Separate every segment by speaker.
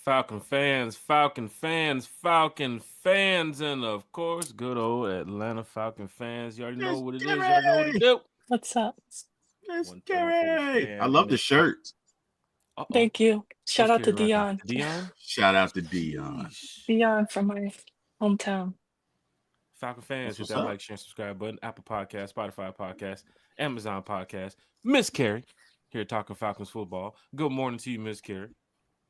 Speaker 1: Falcon fans, and of course, good old Atlanta Falcon fans. You already know
Speaker 2: It's
Speaker 1: what it is. You already know what to
Speaker 2: Gary.
Speaker 1: do.
Speaker 3: What's up?
Speaker 2: It's
Speaker 1: One time for the
Speaker 2: Gary. I
Speaker 1: fans,
Speaker 2: love the shirt.
Speaker 1: Uh-oh.
Speaker 3: Thank you.
Speaker 1: Who's
Speaker 3: Shout out to
Speaker 1: Carrie rocking?
Speaker 3: Dion.
Speaker 1: Dion?
Speaker 2: Shout out to Dion.
Speaker 1: Sheesh.
Speaker 3: Dion from my hometown.
Speaker 1: Falcon fans,
Speaker 2: That's
Speaker 1: hit
Speaker 2: what's
Speaker 1: that
Speaker 2: up.
Speaker 1: like, share, and subscribe button. Apple Podcast, Spotify Podcast, Amazon Podcast. Miss Carrie here talking Falcons football. Good morning to you, Miss Carrie.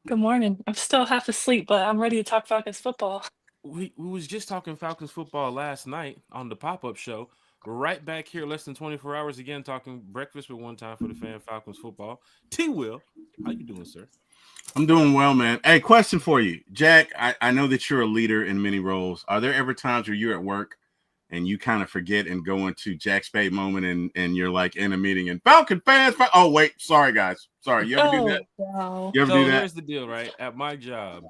Speaker 3: Good morning. I'm still half asleep, but I'm ready to talk Falcons football.
Speaker 1: We was just talking Falcons football last night on the pop-up show. Right back here, less than 24 hours again, talking breakfast with one time for the fan Falcons football. T Will, how you doing, sir?
Speaker 2: I'm doing well, man. Hey, question for you. Jack, I know that you're a leader in many roles. Are there ever times where you're at work and you kind of forget and go into Jack Spade moment and you're like in a meeting and Falcon fans, oh, wait, sorry, guys. Sorry. You ever do that?
Speaker 3: Wow.
Speaker 2: You ever
Speaker 1: So
Speaker 2: do that?
Speaker 1: here's the deal, right? At my job,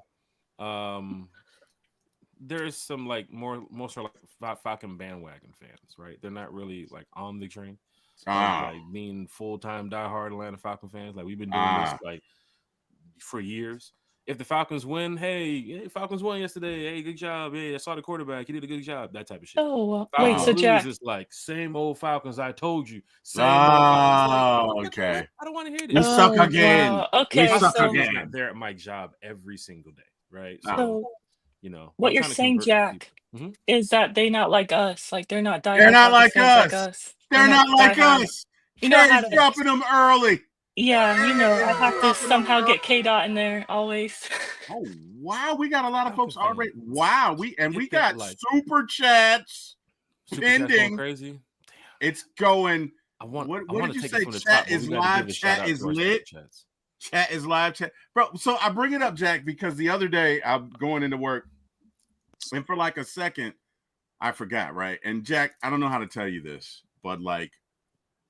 Speaker 1: there's some like most are like Falcon bandwagon fans, right? They're not really like on the train. Like being full-time diehard Atlanta Falcon fans. Like we've been doing this like for years. If the Falcons win, hey, Falcons won yesterday. Hey, good job. Hey, I saw the quarterback. He did a good job. That type of shit.
Speaker 3: Wait,
Speaker 1: Falcons
Speaker 3: so
Speaker 1: lose
Speaker 3: Jack,
Speaker 1: is like same old Falcons. I told you. Same old Falcons. Like,
Speaker 2: Okay.
Speaker 1: I don't want to hear
Speaker 2: You
Speaker 1: this.
Speaker 2: suck again.
Speaker 3: wow.
Speaker 2: You
Speaker 3: Okay,
Speaker 2: suck
Speaker 3: so
Speaker 2: again.
Speaker 1: Not there at my job every single day, right?
Speaker 3: so
Speaker 1: You know,
Speaker 3: what
Speaker 1: I'm
Speaker 3: you're
Speaker 1: trying to
Speaker 3: saying,
Speaker 1: convert
Speaker 3: Jack,
Speaker 1: people.
Speaker 3: is that they not like us. Like they're not
Speaker 2: They're
Speaker 3: diehard
Speaker 2: not
Speaker 3: Falcons
Speaker 2: like
Speaker 3: fans like
Speaker 2: us.
Speaker 3: us.
Speaker 2: They're not like
Speaker 3: diehard.
Speaker 2: us.
Speaker 3: You know how
Speaker 2: Carrie's
Speaker 3: to.
Speaker 2: dropping them early.
Speaker 3: Yeah, you know, I have to
Speaker 2: Dropping them
Speaker 3: somehow
Speaker 2: early.
Speaker 3: get K-Dot in there always.
Speaker 2: Oh, wow. We got a lot of
Speaker 1: Falcon
Speaker 2: folks already.
Speaker 1: fans.
Speaker 2: Wow. We
Speaker 1: Hit that
Speaker 2: got
Speaker 1: like.
Speaker 2: super chats
Speaker 1: Super chat's going
Speaker 2: pending.
Speaker 1: crazy.
Speaker 2: It's going.
Speaker 1: I want
Speaker 2: What did
Speaker 1: to
Speaker 2: you
Speaker 1: take
Speaker 2: say?
Speaker 1: it from the
Speaker 2: Chat
Speaker 1: top, but
Speaker 2: is
Speaker 1: we got to
Speaker 2: live.
Speaker 1: give a shout
Speaker 2: Chat
Speaker 1: out
Speaker 2: is
Speaker 1: to our
Speaker 2: lit.
Speaker 1: super chats.
Speaker 2: Chat is live. Chat, bro. So I bring it up, Jack, because the other day I'm going into work, and for like a second, I forgot. Right, and Jack, I don't know how to tell you this, but like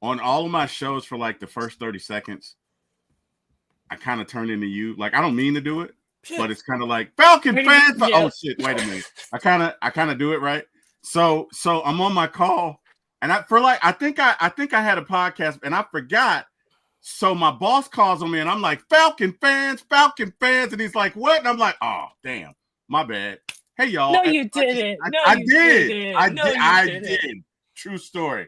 Speaker 2: on all of my shows, for like the first 30 seconds, I kind of turn into you. Like I don't mean to do it, but it's kind of like Falcon fans.
Speaker 3: Yeah.
Speaker 2: Oh shit! Wait a minute. I kind of do it right. So I'm on my call, and I think I had a podcast, and I forgot. So my boss calls on me, and I'm like Falcon fans, and he's like, "What?" And I'm like, "Oh damn, my bad." Hey y'all.
Speaker 3: No, you didn't.
Speaker 2: I did. I
Speaker 3: didn't.
Speaker 2: did. True story.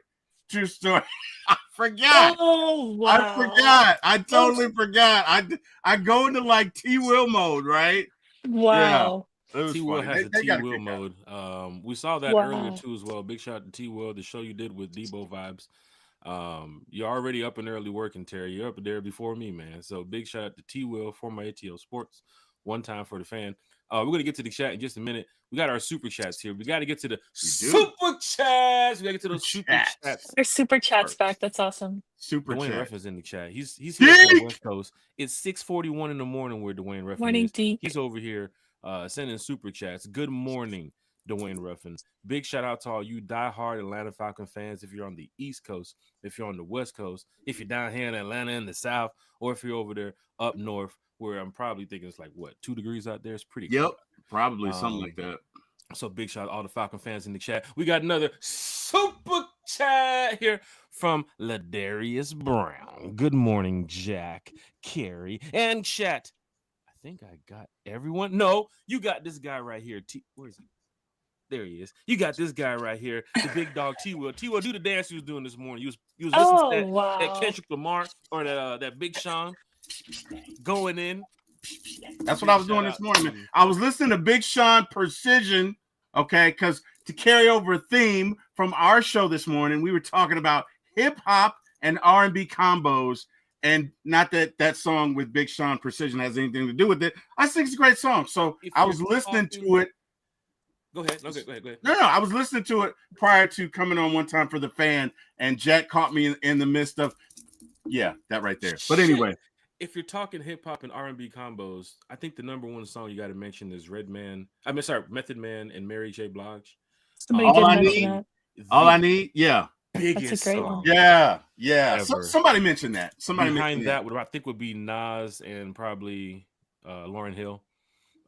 Speaker 2: I forgot.
Speaker 3: Oh wow.
Speaker 2: I forgot. I totally forgot. I go into like T Will mode, right?
Speaker 3: Wow.
Speaker 2: Yeah.
Speaker 1: T Will has a T Will mode. We saw that earlier too as well. Big shout out to T Will, the show you did with Debo Vibes. You're already up and early working, Terry. You're up there before me, man. So big shout out to T Will, former ATL Sports. One time for the fan. We're gonna get to the chat in just a minute. We got our super chats here. We got to get to the super chats. We got to get to those super chats.
Speaker 3: There's super chats back. That's awesome.
Speaker 2: Super
Speaker 1: Dwayne
Speaker 2: chat.
Speaker 1: Ruffin's in the chat. He's here from the West Coast. It's 6:41 in the morning where Dwayne Ruffin
Speaker 3: Morning,
Speaker 1: is.
Speaker 3: Deke.
Speaker 1: He's over here sending super chats. Good morning, Dwayne Ruffin. Big shout out to all you diehard Atlanta Falcon fans. If you're on the East Coast, if you're on the West Coast, if you're down here in Atlanta in the South, or if you're over there up north, where I'm probably thinking it's like, what, 2 degrees out there? It's pretty cold.
Speaker 2: Probably something like that.
Speaker 1: So big shout out to all the Falcon fans in the chat. We got another super chat here from Ladarius Brown. Good morning, Jack, Carrie, and chat. I think I got everyone. No, you got this guy right here. Where is he? There he is. You got this guy right here, the big dog T Will. T Will, do the dance he was doing this morning. He was listening to that Kendrick Lamar or that Big Sean going in.
Speaker 2: That's what I was doing this morning, man. I was listening to Big Sean Precision, okay, because to carry over a theme from our show this morning, we were talking about hip hop and R&B combos, and not that song with Big Sean Precision has anything to do with it. I think it's a great song, so I was listening to it.
Speaker 1: Go ahead. Okay, go ahead.
Speaker 2: No, I was listening to it prior to coming on one time for the fan, and Jack caught me in the midst of, that right there. But anyway.
Speaker 1: If you're talking hip hop and R&B combos, I think the number one song you got to mention is Method Man and Mary J. Blige.
Speaker 2: All I need, yeah.
Speaker 1: Biggest song.
Speaker 2: Yeah. Somebody mentioned that.
Speaker 1: Behind that would I think would be Nas and probably Lauryn Hill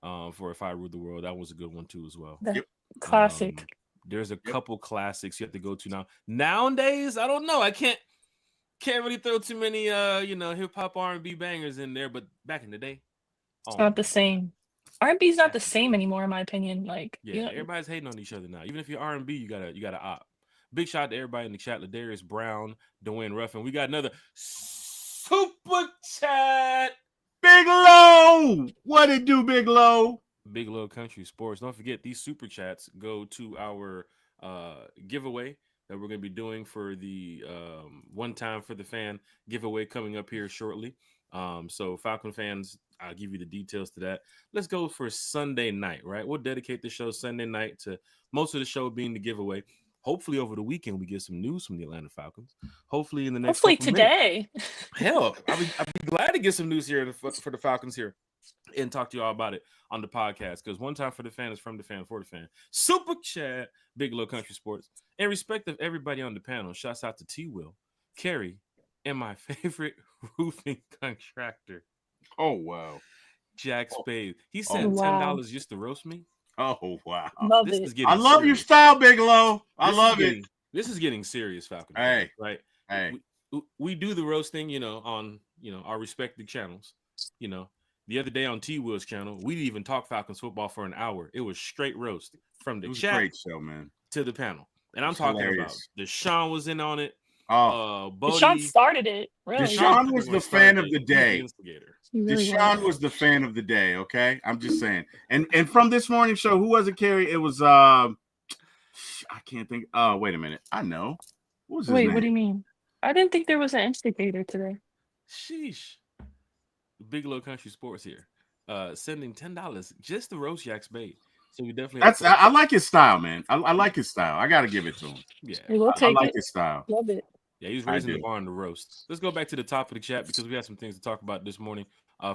Speaker 1: for If I Ruled the World. That was a good one too as well.
Speaker 3: Classic.
Speaker 1: There's a couple classics you have to go to now. Nowadays, I don't know. I can't really throw too many hip hop R&B bangers in there, but back in the day,
Speaker 3: It's not the same. R&B is not the same anymore, in my opinion. Like,
Speaker 1: Yeah, everybody's hating on each other now. Even if you're R&B, you gotta opt. Big shout out to everybody in the chat: Ladarius Brown, Dwayne Ruffin. We got another super chat.
Speaker 2: Big Low, what it do, Big Low?
Speaker 1: Big Low Country Sports. Don't forget, these super chats go to our giveaway that we're going to be doing for the One Time for the Fan giveaway coming up here shortly. So Falcon fans, I'll give you the details to that. Let's go for Sunday night, right? We'll dedicate the show Sunday night to most of the show being the giveaway. Hopefully over the weekend we get some news from the Atlanta Falcons. Hopefully in the next
Speaker 3: hopefully
Speaker 1: couple minutes.
Speaker 3: today.
Speaker 1: Hell, I'd be glad to get some news here for the Falcons here and talk to you all about it on the podcast, because One Time for the Fan is from the fan for the fan. Super chat, Big Low Country Sports. In respect of everybody on the panel, shouts out to T. Will, Kerry, and my favorite roofing contractor.
Speaker 2: Oh wow,
Speaker 1: Jack Spade. He sent $10 just to roast me.
Speaker 2: Oh wow,
Speaker 3: Love
Speaker 1: this
Speaker 3: it.
Speaker 1: is getting
Speaker 2: I love
Speaker 1: serious.
Speaker 2: your style, Big Low. I love it.
Speaker 1: This is getting serious, Falcon.
Speaker 2: Hey,
Speaker 1: right?
Speaker 2: Hey,
Speaker 1: we do the roasting, on our respective channels. The other day on T Will's channel, we didn't even talk Falcons football for an hour. It was straight roast from the chat,
Speaker 2: great show, man,
Speaker 1: to the panel. And I'm talking about Deshaun was in on it.
Speaker 3: Deshaun started it. Really.
Speaker 2: Deshaun was the fan of the day.
Speaker 3: Really
Speaker 2: Deshaun was the fan of the day. Okay, I'm just saying. And from this morning show, who was it, Kerry? It was I can't think. Oh, wait a minute. I know. What was his name?
Speaker 3: What do you mean? I didn't think there was an instigator today.
Speaker 1: Sheesh. Big Low Country Sports here. Sending $10 just to roast Jack Spade. So we definitely
Speaker 2: I like his style, man. I like his style. I gotta give it to him.
Speaker 1: Yeah.
Speaker 2: I like his style.
Speaker 3: Love it.
Speaker 1: Yeah, he's raising the bar on the roast. Let's go back to the top of the chat because we have some things to talk about this morning.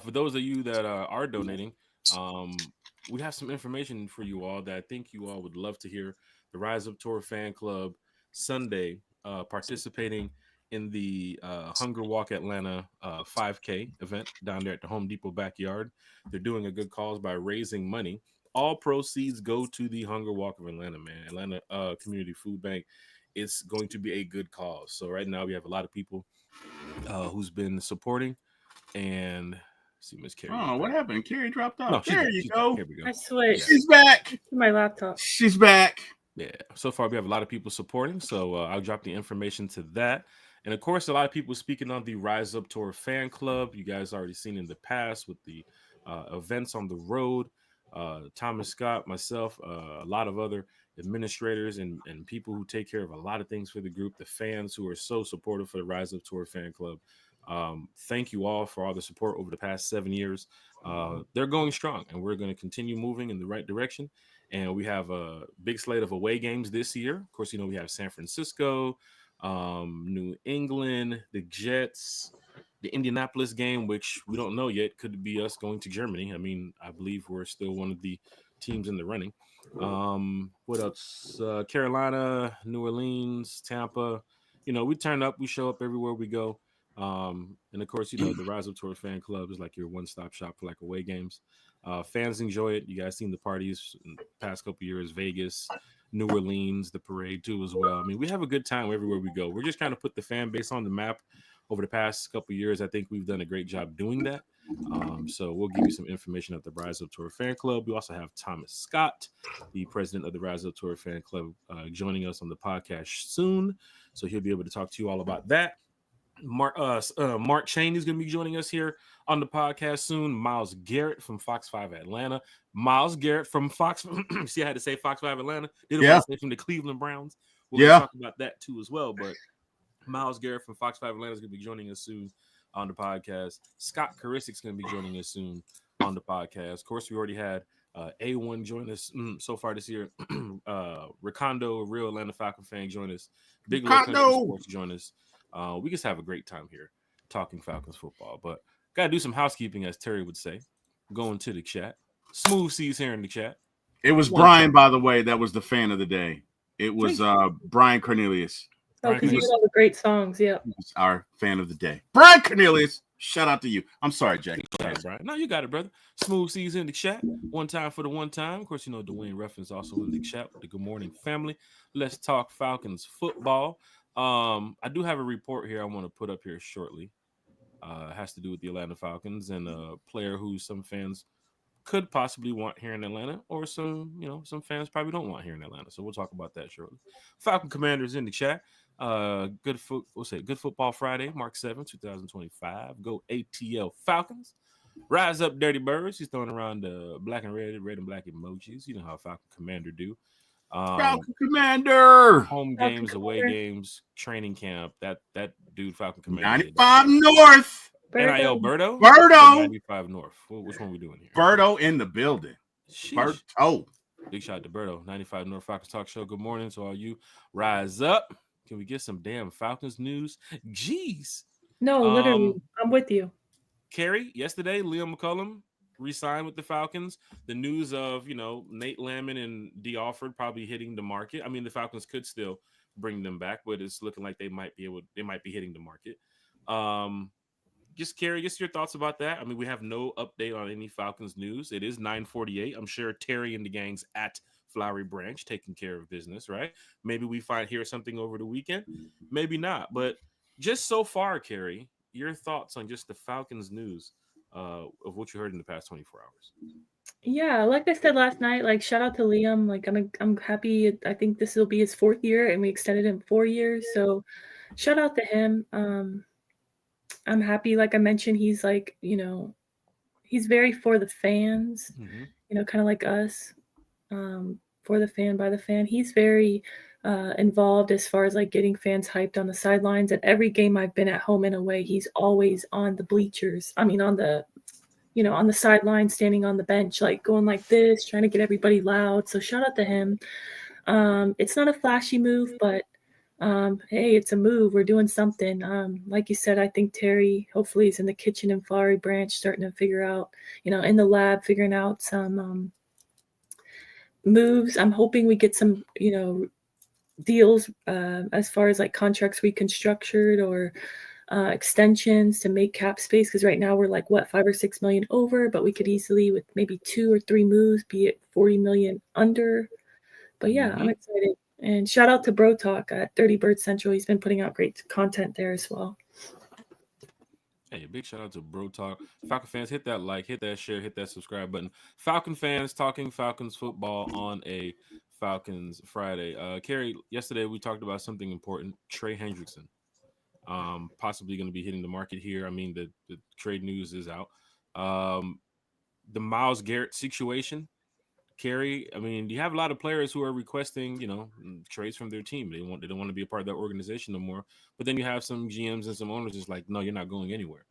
Speaker 1: For those of you that are donating, we have some information for you all that I think you all would love to hear. The Rise Up Tour Fan Club Sunday participating in the Hunger Walk Atlanta 5K event down there at the Home Depot backyard. They're doing a good cause by raising money. All proceeds go to the Hunger Walk of Atlanta, man. Atlanta Community Food Bank. It's going to be a good cause. So right now we have a lot of people who's been supporting. And see, Miss Carrie.
Speaker 2: Oh, what happened? Carrie dropped off.
Speaker 1: No,
Speaker 2: there you go.
Speaker 1: Here we go.
Speaker 4: I switched.
Speaker 2: She's back.
Speaker 4: My laptop.
Speaker 2: She's back.
Speaker 1: Yeah. So far we have a lot of people supporting. So I'll drop the information to that. And of course, a lot of people speaking on the Rise Up Tour Fan Club. You guys already seen in the past with the events on the road. Thomas Scott, myself, a lot of other administrators and people who take care of a lot of things for the group, the fans who are so supportive for the Rise Up Tour Fan Club. Thank you all for all the support over the past 7 years. They're going strong, and we're going to continue moving in the right direction. And we have a big slate of away games this year. Of course, we have San Francisco, New England, the Jets, the Indianapolis game, which we don't know yet, could be us going to Germany. I mean, I believe we're still one of the teams in the running. What else? Carolina, New Orleans, Tampa. We turn up, we show up everywhere we go. And of course, the Rise Up Tour Fan Club is like your one-stop shop for like away games. Fans enjoy it. You guys seen the parties in the past couple years, Vegas, New Orleans, the parade too as well. I mean, we have a good time everywhere we go. We're just trying to put the fan base on the map. Over the past couple of years, I think we've done a great job doing that. So we'll give you some information at the Rise Up Tour Fan Club. We also have Thomas Scott, the president of the Rise Up Tour Fan Club, joining us on the podcast soon. So he'll be able to talk to you all about that. Mark Chaney is going to be joining us here on the podcast soon. Miles Garrett from Fox 5 Atlanta. Miles Garrett from Fox. See, I had to say Fox 5 Atlanta. Didn't want to say from the Cleveland Browns. We'll talk about that too as well. But Miles Garrett from Fox 5 Atlanta is going to be joining us soon on the podcast. Scott Karisic is going to be joining us soon on the podcast. Of course, we already had A1 join us so far this year. Ricondo, a real Atlanta Falcon fan, join us. Big Low Country Sports join us. We just have a great time here talking Falcons football. But got to do some housekeeping, as Terry would say. Going to the chat. Smooth C's here in the chat.
Speaker 2: It was Brian, by the way, that was the fan of the day. It was Brian Cornelius.
Speaker 4: Oh, because you had all the great songs, yeah.
Speaker 2: He's our fan of the day. Brian Cornelius, shout out to you. I'm sorry, Jack.
Speaker 1: Brian. No, you got it, brother. Smooth C's in the chat. One time for the one time. Of course, Dwayne Ruffin's also in the chat with the Good Morning Family. Let's talk Falcons football. I do have a report here I want to put up here shortly. Has to do with the Atlanta Falcons and a player who some fans could possibly want here in Atlanta, or some fans probably don't want here in Atlanta. So we'll talk about that shortly. Falcon Commanders in the chat. Good Football Friday, March 7th, 2025. Go ATL Falcons. Rise up, Dirty Birds. He's throwing around the black and red and black emojis. You know how Falcon Commander do.
Speaker 2: Falcon Commander.
Speaker 1: Home
Speaker 4: Falcon
Speaker 1: games, away
Speaker 4: Commander.
Speaker 1: games, training camp. That dude, Falcon Commander.
Speaker 2: 95 North.
Speaker 1: NIL Birdo?
Speaker 2: Birdo.
Speaker 1: 95 North. Which one we doing here?
Speaker 2: Birdo in the building.
Speaker 1: Sheesh.
Speaker 2: Birdo.
Speaker 1: Big shout out to Birdo. 95 North Falcons Talk Show. Good morning to all you. Rise up. Can we get some damn Falcons news? Jeez.
Speaker 4: No, literally, I'm with you.
Speaker 1: Carrie, yesterday, Liam McCullum re-signed with the Falcons. The news of, Nate Lamon and D. Alford probably hitting the market. I mean, the Falcons could still bring them back, but it's looking like they might be hitting the market. Just Carrie, just your thoughts about that. I mean, we have no update on any Falcons news. It is 9:48. I'm sure Terry and the gang's at Flowery Branch taking care of business, right? Maybe we hear something over the weekend. Maybe not. But just so far, Carrie, your thoughts on just the Falcons news of what you heard in the past 24 hours.
Speaker 4: Yeah, like I said last night, like shout out to Liam. Like I'm happy. I think this will be his 4th year, and we extended him 4 years. So shout out to him. I'm happy. Like I mentioned, he's like, he's very for the fans.
Speaker 1: Mm-hmm.
Speaker 4: Kind of like us. For the fan, by the fan. He's very involved as far as like getting fans hyped on the sidelines. At every game I've been at, home and away, he's always on the bleachers. I mean, on the sideline, standing on the bench, like going like this, trying to get everybody loud. So shout out to him. It's not a flashy move, but hey, it's a move. We're doing something. Like you said, I think Terry hopefully is in the kitchen in Flowery Branch, starting to figure out, in the lab, figuring out some moves. I'm hoping we get some, deals as far as like contracts reconstructed or extensions to make cap space, because right now we're like $5 or $6 million over, but we could easily, with maybe 2 or 3 moves, be at 40 million under. But yeah, I'm excited. And shout out to Bro Talk at Dirty Bird Central. He's been putting out great content there as well.
Speaker 1: Hey, big shout out to Bro Talk. Falcon fans, hit that like, hit that share, hit that subscribe button. Falcon fans talking Falcons football on a Falcons Friday. Carrie, yesterday we talked about something important. Trey Hendrickson, possibly going to be hitting the market here. I mean, the trade news is out. The Myles Garrett situation. Carrie, I mean, you have a lot of players who are requesting, trades from their team. They don't want to be a part of that organization no more. But then you have some GMs and some owners just like, no, you're not going anywhere.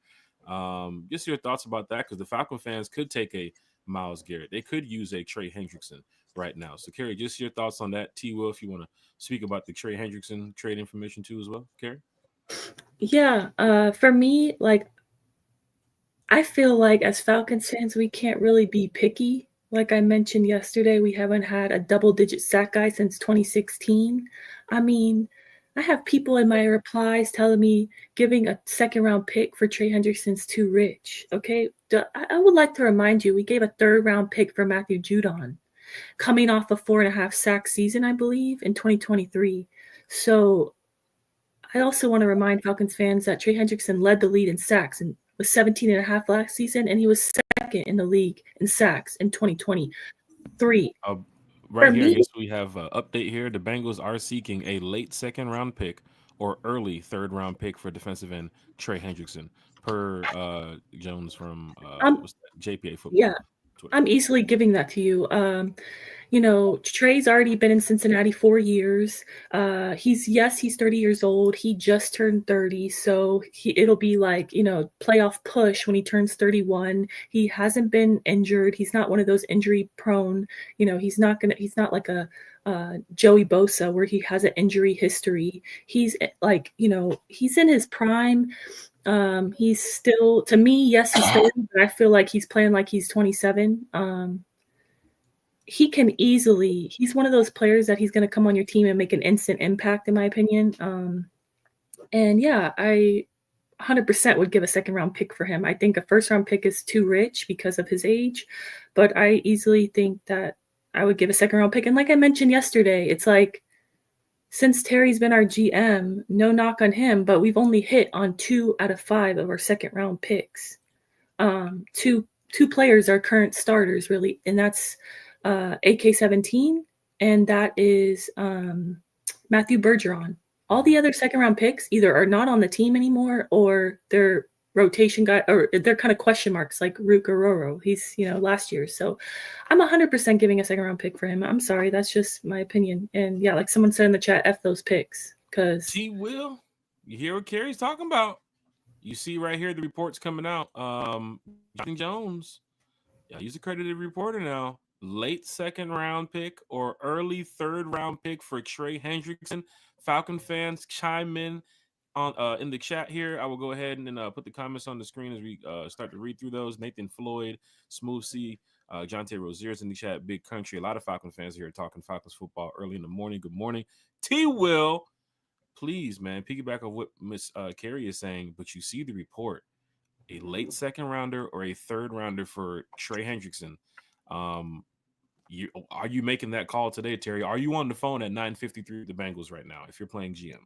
Speaker 1: Just your thoughts about that, because the Falcon fans could take a Myles Garrett. They could use a Trey Hendrickson right now. So, Carrie, just your thoughts on that. T. Will, if you want to speak about the Trey Hendrickson trade information too as well, Carrie?
Speaker 4: Yeah, for me, like, I feel like as Falcons fans, we can't really be picky. Like I mentioned yesterday, we haven't had a double-digit sack guy since 2016. I mean, I have people in my replies telling me giving a second-round pick for Trey Hendrickson's too rich. Okay, I would like to remind you, we gave a third-round pick for Matthew Judon, coming off a 4.5 sack season, I believe, in 2023. So I also want to remind Falcons fans that Trey Hendrickson led the lead in sacks and was 17.5 last season, and he was second in the league in sacks in 2023.
Speaker 1: Right here, yes, we have an update here. The Bengals are seeking a late second-round pick or early third-round pick for defensive end Trey Hendrickson, per Jones from JPA Football.
Speaker 4: Yeah,
Speaker 1: Twitter.
Speaker 4: I'm easily giving that to you. Trey's already been in Cincinnati 4 years. He's 30 years old. He just turned 30. So it'll be like, playoff push when he turns 31. He hasn't been injured. He's not one of those injury prone, he's not like a Joey Bosa where he has an injury history. He's like, he's in his prime. He's still, to me, yes, he's 30, but I feel like he's playing like he's 27. He can easily, he's one of those players that he's going to come on your team and make an instant impact, in my opinion. And yeah, I 100% would give a second round pick for him. I think a first round pick is too rich because of his age, but I easily think that I would give a second round pick. And like I mentioned yesterday, it's like, since Terry's been our GM, no knock on him, but we've only hit on 2 out of 5 of our second round picks. Two players are current starters, really, and that's AK-17, and that is Matthew Bergeron. All the other second round picks either are not on the team anymore, or they're rotation guy, or they're kind of question marks, like Rook Aroro. He's last year. So I'm 100% giving a second round pick for him. I'm sorry, that's just my opinion. And yeah, like someone said in the chat, F those picks. Because
Speaker 1: Will, you hear what Carrie's talking about? You see right here the reports coming out. Jonathan Jones, yeah, he's a credited reporter now. Late second round pick or early third round pick for Trey Hendrickson. Falcon fans chime in on in the chat here. I will go ahead and put the comments on the screen as we start to read through those. Nathan Floyd, Smooth C, Jonte Rozier's in the chat. Big Country. A lot of Falcon fans here talking Falcons football early in the morning. Good morning. T. Will, please, man, piggyback on what Miss Carrie is saying, but you see the report. A late second rounder or a third rounder for Trey Hendrickson. Are you making that call today, Terry? Are you on the phone at 9:53 with the Bengals right now if you're playing GM?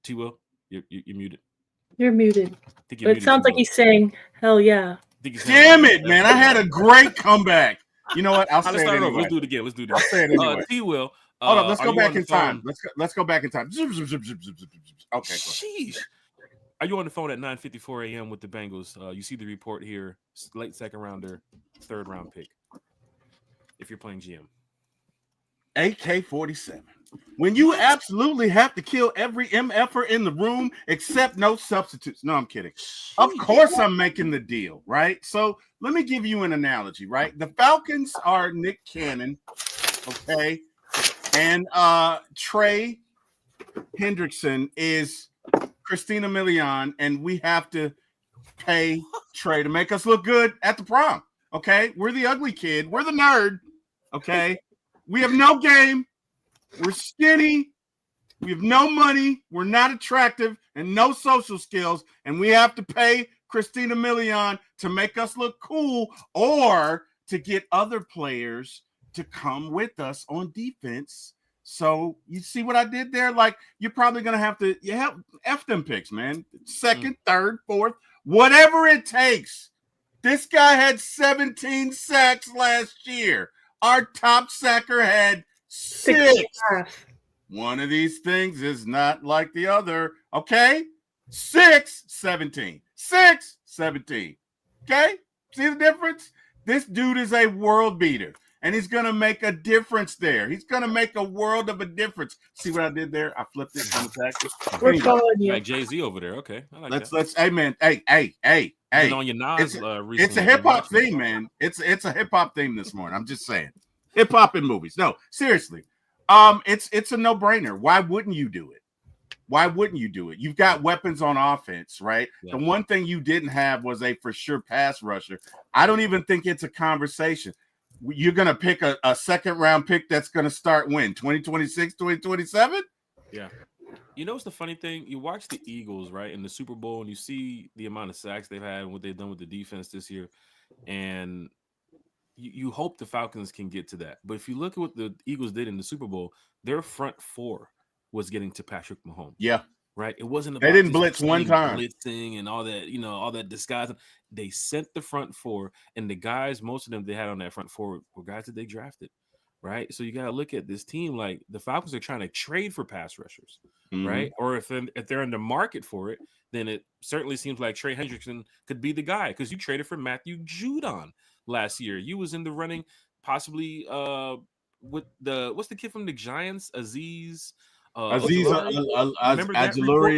Speaker 1: T. Will, you're muted.
Speaker 4: You're muted.
Speaker 1: But
Speaker 4: it sounds like he's saying, hell yeah.
Speaker 2: Damn it, man. I had a great comeback. You know what? I'll say it anyway.
Speaker 1: Let's do it again.
Speaker 2: I'll say it anyway.
Speaker 1: T. Will.
Speaker 2: Hold on. Let's go back in time. Let's go back in time. Okay.
Speaker 1: Sheesh. Are you on the phone at 9:54 a.m. with the Bengals? You see the report here. Late second rounder, third round pick. If you're playing GM.
Speaker 2: AK-47. When you absolutely have to kill every MFer in the room except no substitutes. No, I'm kidding. Of course I'm making the deal, right? So let me give you an analogy, right? The Falcons are Nick Cannon, okay? And Trey Hendrickson is Christina Milian, and we have to pay Trey to make us look good at the prom, okay? We're the ugly kid. We're the nerd, okay? We have no game. We're skinny. We have no money. We're not attractive and no social skills. And we have to pay Christina Milian to make us look cool or to get other players to come with us on defense. So you see what I did there? Like, you're probably going to have to F them picks, man. Second, third, fourth, whatever it takes. This guy had 17 sacks last year. Our top sacker had 6. One of these things is not like the other. Okay? 6, 17. 6, 17. Okay? See the difference? This dude is a world beater, and he's going to make a difference there. He's going to make a world of a difference. See what I did there? I flipped it on the tactics.
Speaker 4: We're following you.
Speaker 1: Like Jay-Z over there. Okay. I like
Speaker 2: let's hey, man. Hey.
Speaker 1: On your Nas,
Speaker 2: it's a hip-hop theme, man. It's a hip-hop theme this morning. I'm just saying. Hip-hop in movies. No, seriously. It's a no-brainer. Why wouldn't you do it? Why wouldn't you do it? You've got weapons on offense, right? Yeah. The one thing you didn't have was a for sure pass rusher. I don't even think it's a conversation. You're going to pick a second-round pick that's going to start when? 2026, 2027?
Speaker 1: Yeah. You know what's the funny thing? You watch the Eagles, right, in the Super Bowl, and you see the amount of sacks they've had and what they've done with the defense this year, and you hope the Falcons can get to that. But if you look at what the Eagles did in the Super Bowl, their front four was getting to Patrick Mahomes.
Speaker 2: Yeah.
Speaker 1: Right? It wasn't about
Speaker 2: they didn't blitz one time.
Speaker 1: Blitzing and all that, all that disguise. They sent the front four, and the guys, most of them they had on that front four were guys that they drafted. Right? So you got to look at this team like the Falcons are trying to trade for pass rushers, right? Or if they're in the market for it, then it certainly seems like Trey Hendrickson could be the guy because you traded for Matthew Judon last year. You was in the running possibly with what's the kid from the Giants, Aziz
Speaker 2: Ajulari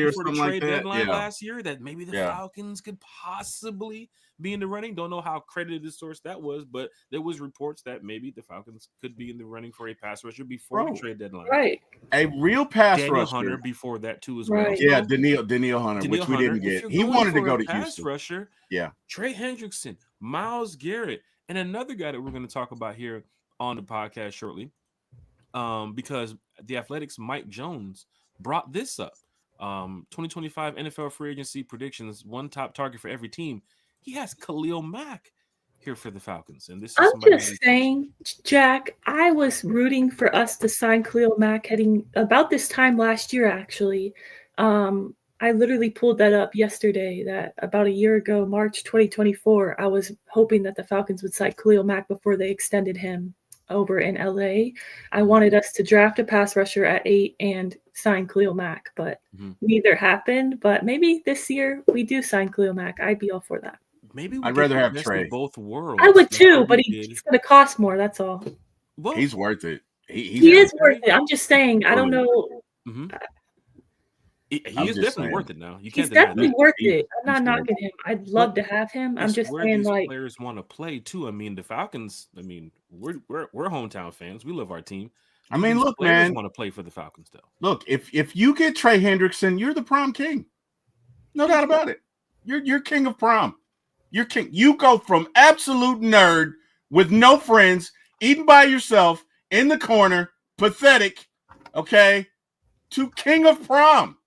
Speaker 2: or something like that.
Speaker 1: Deadline last year that maybe the Falcons could possibly be in the running. Don't know how credited the source that was, but there was reports that maybe the Falcons could be in the running for a pass rusher before the trade deadline.
Speaker 4: Right.
Speaker 2: A real pass
Speaker 1: Daniel
Speaker 2: rusher.
Speaker 1: Hunter before that too as well.
Speaker 2: Yeah, Daniil Hunter, which we didn't get. He wanted to go to Houston.
Speaker 1: Rusher.
Speaker 2: Yeah.
Speaker 1: Trey Hendrickson, Myles Garrett, and another guy that we're going to talk about here on the podcast shortly. Because the Athletics' Mike Jones brought this up. 2025 NFL free agency predictions, one top target for every team. He has Khalil Mack here for the Falcons, and this is
Speaker 4: I'm
Speaker 1: somebody
Speaker 4: just saying, Jack, I was rooting for us to sign Khalil Mack heading about this time last year, actually. I literally pulled that up yesterday that about a year ago, March 2024, I was hoping that the Falcons would sign Khalil Mack before they extended him over in LA. I wanted us to draft a pass rusher at 8 and sign Khalil Mack, but neither happened. But maybe this year we do sign Khalil Mack. I'd be all for that.
Speaker 1: maybe
Speaker 2: I'd rather have
Speaker 1: best
Speaker 2: Trey.
Speaker 1: of both worlds.
Speaker 4: I would
Speaker 1: like
Speaker 4: too,
Speaker 1: what
Speaker 4: but
Speaker 1: we
Speaker 4: he's
Speaker 1: did.
Speaker 4: going to cost more. That's all.
Speaker 1: Well,
Speaker 2: He's worth it.
Speaker 4: He is worth it. I'm just saying. I don't know.
Speaker 1: he
Speaker 2: I'm
Speaker 1: is
Speaker 2: just
Speaker 1: definitely
Speaker 2: saying.
Speaker 1: worth it now. You
Speaker 4: He's
Speaker 1: can't deny
Speaker 4: definitely
Speaker 1: that.
Speaker 4: worth it. I'm
Speaker 2: he's
Speaker 4: not
Speaker 2: worth
Speaker 4: knocking him. I'd love to have him. I'm
Speaker 1: It's
Speaker 4: just
Speaker 1: where
Speaker 4: saying,
Speaker 1: these
Speaker 4: like,
Speaker 1: players want to play too. I mean, the Falcons. I mean, we're hometown fans. We love our team.
Speaker 2: I mean,
Speaker 1: These
Speaker 2: look,
Speaker 1: players
Speaker 2: man.
Speaker 1: want to play for the Falcons, though.
Speaker 2: Look, if you get Trey Hendrickson, you're the prom king. No doubt about it. You're king of prom. You're king. You go from absolute nerd with no friends, eating by yourself in the corner, pathetic, okay, to king of prom.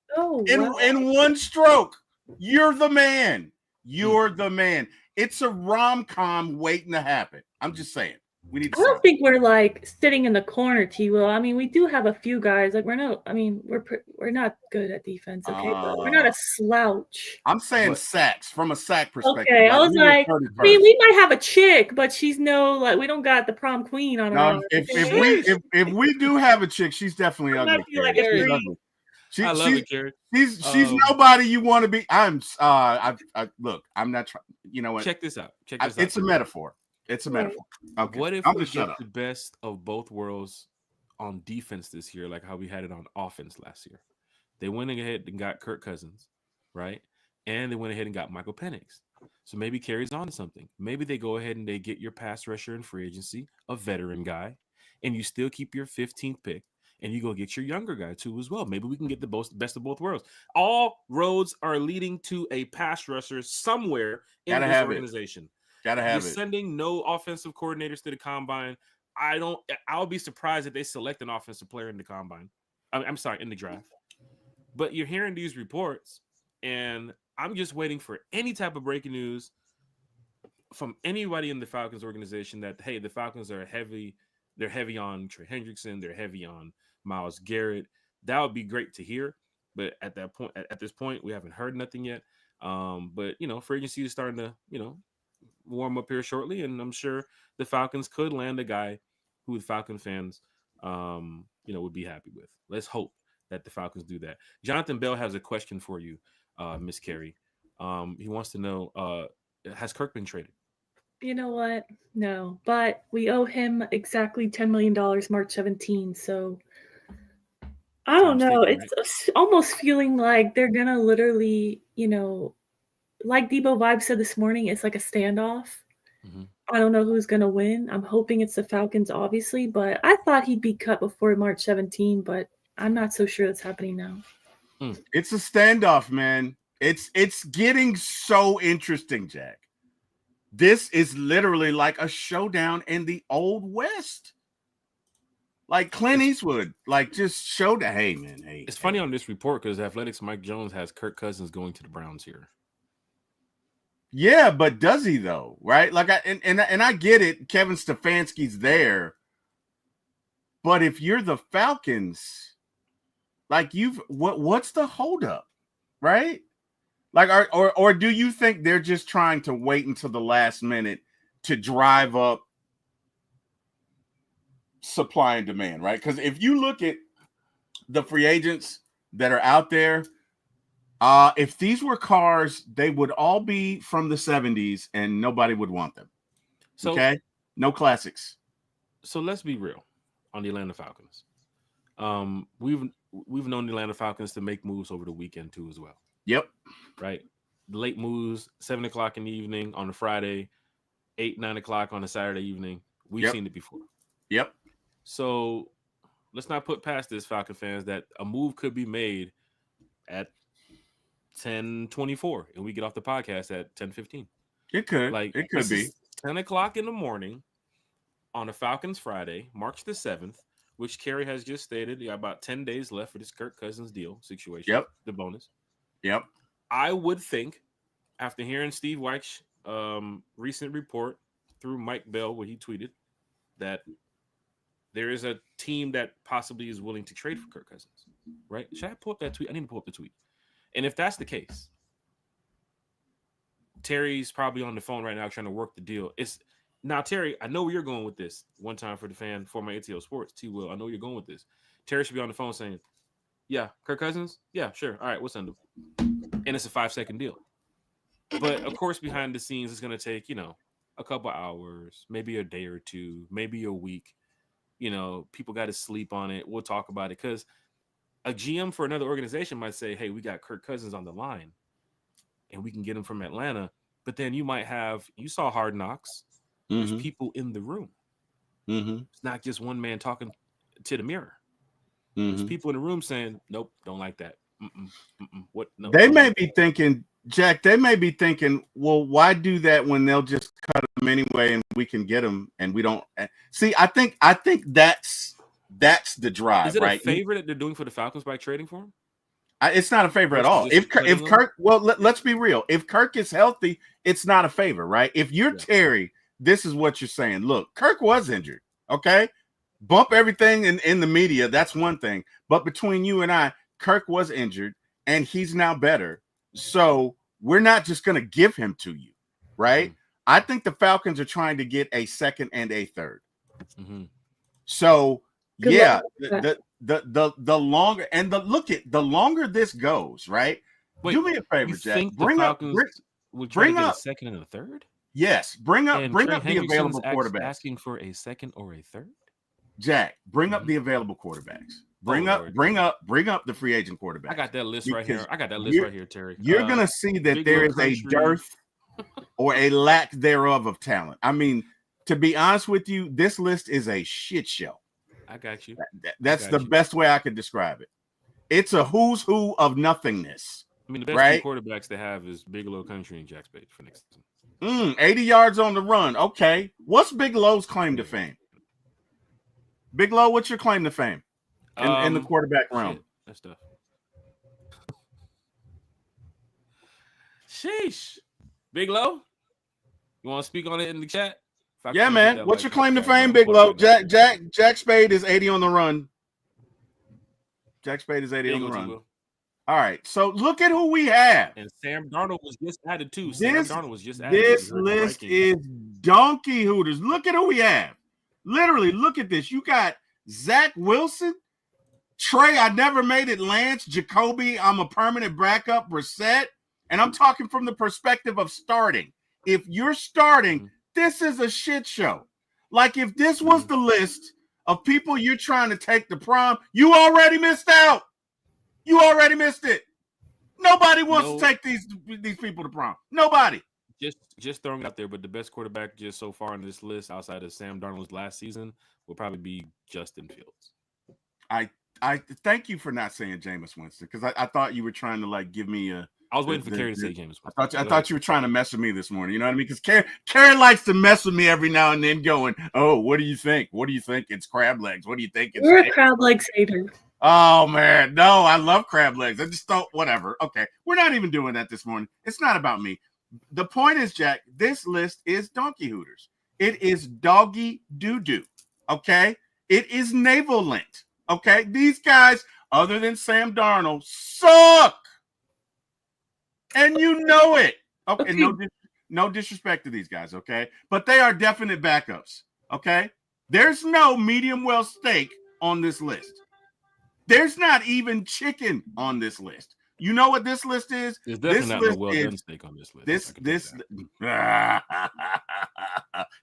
Speaker 2: In one stroke. You're the man. You're the man. It's a rom-com waiting to happen. I'm just saying. We need to
Speaker 4: I don't think we're like sitting in the corner, T-Will. I mean, we do have a few guys. Like we're not good at defense, okay? But we're not a slouch.
Speaker 2: I'm saying sacks from a sack perspective.
Speaker 4: Okay, I was like, I mean, we might have a chick, but she's we don't got the prom queen on our.
Speaker 2: If we do have a chick, she's definitely ugly. She's ugly. She's nobody you want to be. Look, I'm not trying. You know what?
Speaker 1: Check this out.
Speaker 2: It's a metaphor. It's a metaphor. Okay.
Speaker 1: What if we get the best of both worlds on defense this year, like how we had it on offense last year? They went ahead and got Kirk Cousins, right? And they went ahead and got Michael Penix. So maybe carries on to something. Maybe they go ahead and they get your pass rusher in free agency, a veteran guy, and you still keep your 15th pick, and you go get your younger guy too as well. Maybe we can get the best of both worlds. All roads are leading to a pass rusher somewhere in this organization.
Speaker 2: Gotta have
Speaker 1: You're sending no offensive coordinators to the combine. I'll be surprised if they select an offensive player in the combine. I'm sorry, in the draft. But you're hearing these reports, and I'm just waiting for any type of breaking news from anybody in the Falcons organization that, hey, the Falcons are heavy. They're heavy on Trey Hendrickson. They're heavy on Myles Garrett. That would be great to hear. But at this point, we haven't heard nothing yet. But, free agency is starting to, warm up here shortly, and I'm sure the Falcons could land a guy who the Falcon fans would be happy with. Let's hope that the Falcons do that. Jonathan Bell has a question for you, Miss Carey. He wants to know, has Kirk been traded?
Speaker 4: You know what? No, but we owe him exactly $10 million March 17. So I don't know. It's almost feeling like they're gonna literally, like Debo Vibe said this morning, it's like a standoff. I don't know who's going to win. I'm hoping it's the Falcons, obviously, but I thought he'd be cut before March 17, but I'm not so sure that's happening now.
Speaker 2: It's a standoff, man. It's getting so interesting, Jack. This is literally like a showdown in the Old West. Like Clint Eastwood, like just showed that, hey, man, hey.
Speaker 1: It's funny on this report because Athletics Mike Jones has Kirk Cousins going to the Browns here.
Speaker 2: Yeah, but does he though? Right? Like I get it. Kevin Stefanski's there, but if you're the Falcons, like what's the holdup, right? Like, or do you think they're just trying to wait until the last minute to drive up supply and demand, right? Because if you look at the free agents that are out there. If these were cars, they would all be from the 70s and nobody would want them. So, okay? No classics.
Speaker 1: So let's be real on the Atlanta Falcons. We've known the Atlanta Falcons to make moves over the weekend too as well.
Speaker 2: Yep.
Speaker 1: Right? Late moves, 7 o'clock in the evening on a Friday, 8, 9 o'clock on a Saturday evening. We've seen it before.
Speaker 2: Yep.
Speaker 1: So let's not put past this, Falcon fans, that a move could be made at 10:24 and we get off the podcast at 10:15.
Speaker 2: It could.
Speaker 1: Like
Speaker 2: it could be
Speaker 1: 10 o'clock in the morning on a Falcons Friday, March the 7th, which Kerry has just stated. You got about 10 days left for this Kirk Cousins deal situation.
Speaker 2: Yep.
Speaker 1: The bonus.
Speaker 2: Yep.
Speaker 1: I would think, after hearing Steve Weich's recent report through Mike Bell where he tweeted that there is a team that possibly is willing to trade for Kirk Cousins, right? Should I pull up that tweet? I need to pull up the tweet. And if that's the case, Terry's probably on the phone right now trying to work the deal. Now, Terry, I know where you're going with this. One time for the fan, for my ATL Sports, T. Will, I know where you're going with this. Terry should be on the phone saying, yeah, Kirk Cousins? Yeah, sure. All right, we'll send him. And it's a 5-second deal. But, of course, behind the scenes, it's going to take, a couple hours, maybe a day or two, maybe a week. People got to sleep on it. We'll talk about it. Because a GM for another organization might say, hey, we got Kirk Cousins on the line, and we can get him from Atlanta. But then you saw Hard Knocks. There's people in the room. It's not just one man talking to the mirror. There's people in the room saying, nope, don't like that. What? No,
Speaker 2: they may be thinking, Jack, well, why do that when they'll just cut them anyway and we can get them and we don't see? I think that's the drive.
Speaker 1: Is it
Speaker 2: right?
Speaker 1: a favor that they're doing for the Falcons by trading for him?
Speaker 2: It's not a favor at all. If Kirk, well, let's be real. If Kirk is healthy, it's not a favor, right? If you're Terry, this is what you're saying. Look, Kirk was injured. Okay. Bump everything in the media. That's one thing. But between you and I, Kirk was injured and he's now better. So we're not just going to give him to you. Right. I think the Falcons are trying to get a second and a third. So the longer and the longer this goes, right?
Speaker 1: Wait,
Speaker 2: do me a favor, Jack.
Speaker 1: Bring up a second and a third.
Speaker 2: Yes, bring up the available quarterbacks.
Speaker 1: Asking for a second or a third.
Speaker 2: Jack, bring up the available quarterbacks. Bring up the free agent quarterback.
Speaker 1: I got that list right here. Terry.
Speaker 2: You're gonna see that there is a dearth or a lack thereof of talent. I mean, to be honest with you, this list is a shit show.
Speaker 1: I got you.
Speaker 2: That's the best way I could describe it. It's a who's who of nothingness.
Speaker 1: I mean, the best two quarterbacks they have is Bigelow Country and Jack Spade for next season.
Speaker 2: 80 yards on the run. Okay. What's Bigelow's claim to fame? Bigelow, what's your claim to fame in the quarterback realm?
Speaker 1: That's tough. Sheesh. Bigelow, you want to speak on it in the chat?
Speaker 2: Yeah, man. What's your claim to fame, Bigelow? Jack Spade is 80 on the run. Jack Spade is 80 on the run. All right. So look at who we have.
Speaker 1: And Sam Darnold was just added too.
Speaker 2: This list is donkey hooters. Look at who we have. Literally, look at this. You got Zach Wilson, Trey, I never made it, Lance, Jacoby, I'm a permanent backup, Brissett. And I'm talking from the perspective of starting. If you're starting, this is a shit show. Like if this was the list of people you're trying to take to prom, you already missed out. You already missed it. Nobody wants to take these people to prom. Nobody.
Speaker 1: Just throwing it out there, but the best quarterback just so far on this list outside of Sam Darnold's last season will probably be Justin Fields.
Speaker 2: I thank you for not saying Jameis Winston because I thought you were trying to give me a.
Speaker 1: I was waiting for Carrie to say Jameis Winston.
Speaker 2: I thought you were trying to mess with me this morning. You know what I mean? Because Carrie likes to mess with me every now and then, going, "Oh, what do you think? What do you think? It's crab legs. What do you think? It's
Speaker 4: You're a crab legs hater."
Speaker 2: Oh man, no, I love crab legs. I just don't. Whatever. Okay, we're not even doing that this morning. It's not about me. The point is, Jack, this list is donkey hooters. It is doggy doo-doo, okay? It is navel lint, okay? These guys, other than Sam Darnold, suck. And you know it. Okay. No disrespect to these guys, okay? But they are definite backups, okay? There's no medium well steak on this list. There's not even chicken on this list. You know what this list is?
Speaker 1: There's definitely not a well-done steak on this list.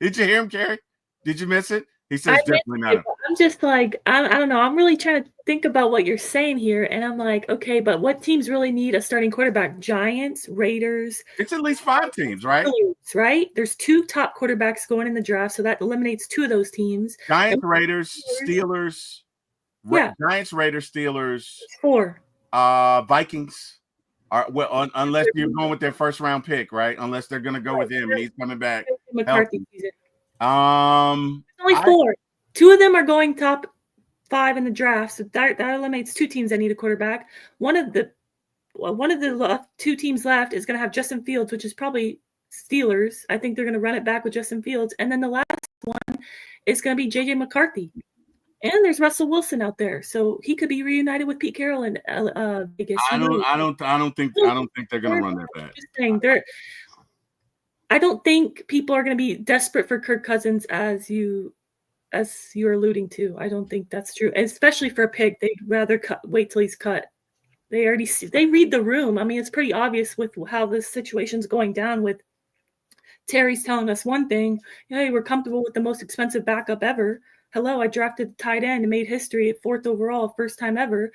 Speaker 2: Did you hear him, Carrie? Did you miss it? He says definitely not.
Speaker 4: I'm just I don't know. I'm really trying to think about what you're saying here. And I'm like, okay, but what teams really need a starting quarterback? Giants, Raiders.
Speaker 2: It's at least 5 teams, right?
Speaker 4: Right? There's 2 top quarterbacks going in the draft. So that eliminates 2 of those teams.
Speaker 2: Giants, Raiders, Steelers. Yeah. Giants, Raiders, Steelers.
Speaker 4: 4.
Speaker 2: Vikings are unless you're going with their first round pick, right? Unless they're gonna go with him and he's coming back.
Speaker 4: McCarthy season.
Speaker 2: Only
Speaker 4: 4. 2 of them are going top 5 in the draft, so that eliminates 2 teams that need a quarterback. One of the 2 teams left is going to have Justin Fields, which is probably Steelers. I think they're going to run it back with Justin Fields. And then the last one is going to be J.J. McCarthy. And there's Russell Wilson out there, so he could be reunited with Pete Carroll in Vegas.
Speaker 2: I don't think they're going to run that back.
Speaker 4: Just saying, I don't think people are going to be desperate for Kirk Cousins as you're alluding to. I don't think that's true, and especially for a pick. They'd rather wait till he's cut. They read the room. I mean, it's pretty obvious with how this situation's going down. With Terry's telling us one thing, hey, we're comfortable with the most expensive backup ever. Hello, I drafted tight end and made history at 4th overall, first time ever.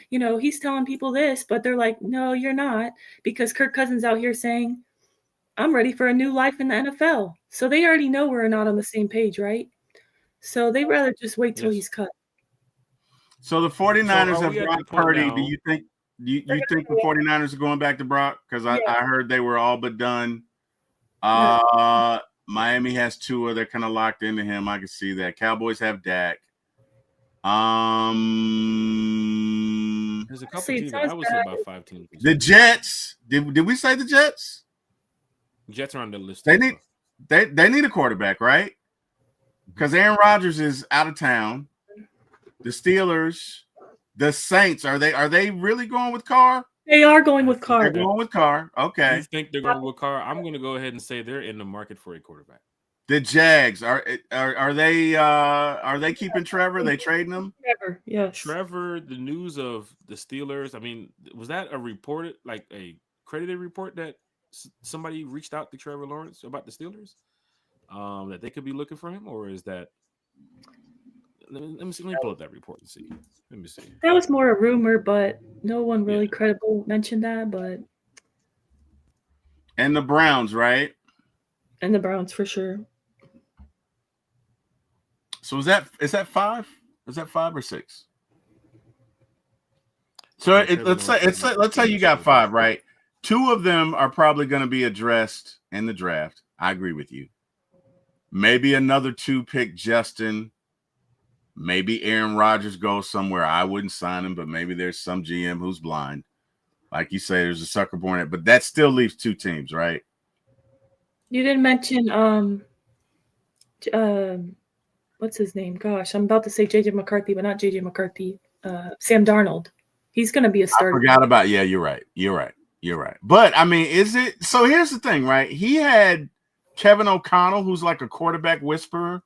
Speaker 4: He's telling people this, but they're like, no, you're not, because Kirk Cousins out here saying, I'm ready for a new life in the NFL. So they already know we're not on the same page, right? So they'd rather just wait till he's cut.
Speaker 2: So the 49ers have Brock Purdy. Do you think the 49ers are going back to Brock? Because I heard they were all but done. Miami has Tua. They're kind of locked into him. I can see that. Cowboys have Dak.
Speaker 1: There's a couple teams. I would say about 5 teams.
Speaker 2: The Jets. Did we say the Jets?
Speaker 1: Jets are on the list.
Speaker 2: They need a quarterback, right? Because Aaron Rodgers is out of town. The Steelers, the Saints. Are they really going with Carr?
Speaker 4: They are going with Carr.
Speaker 2: They're going with Carr. Okay.
Speaker 1: You think they're going with Carr? I'm going to go ahead and say they're in the market for a quarterback.
Speaker 2: The Jags are they keeping Trevor? Are they trading him?
Speaker 4: Trevor, yes.
Speaker 1: Trevor. The news of the Steelers. I mean, was that a reported, like a credited report that somebody reached out to Trevor Lawrence about the Steelers, that they could be looking for him, or is that? Let me pull up that report and see. Let me see.
Speaker 4: That was more a rumor, but no one really credible mentioned that. But
Speaker 2: and the Browns, right?
Speaker 4: And the Browns for sure.
Speaker 2: So is that 5? Is that 5 or 6? So let's say you got 5, right? 2 of them are probably going to be addressed in the draft. I agree with you. Maybe another 2 pick Justin. Maybe Aaron Rodgers goes somewhere. I wouldn't sign him, but maybe there's some GM who's blind. Like you say, there's a sucker born it, but that still leaves 2 teams, right?
Speaker 4: You didn't mention what's his name? Gosh, I'm about to say JJ McCarthy, but not JJ McCarthy. Sam Darnold. He's going to be a starter.
Speaker 2: I forgot about. Yeah, you're right. But I mean, is it? So here's the thing, right? He had Kevin O'Connell, who's like a quarterback whisperer.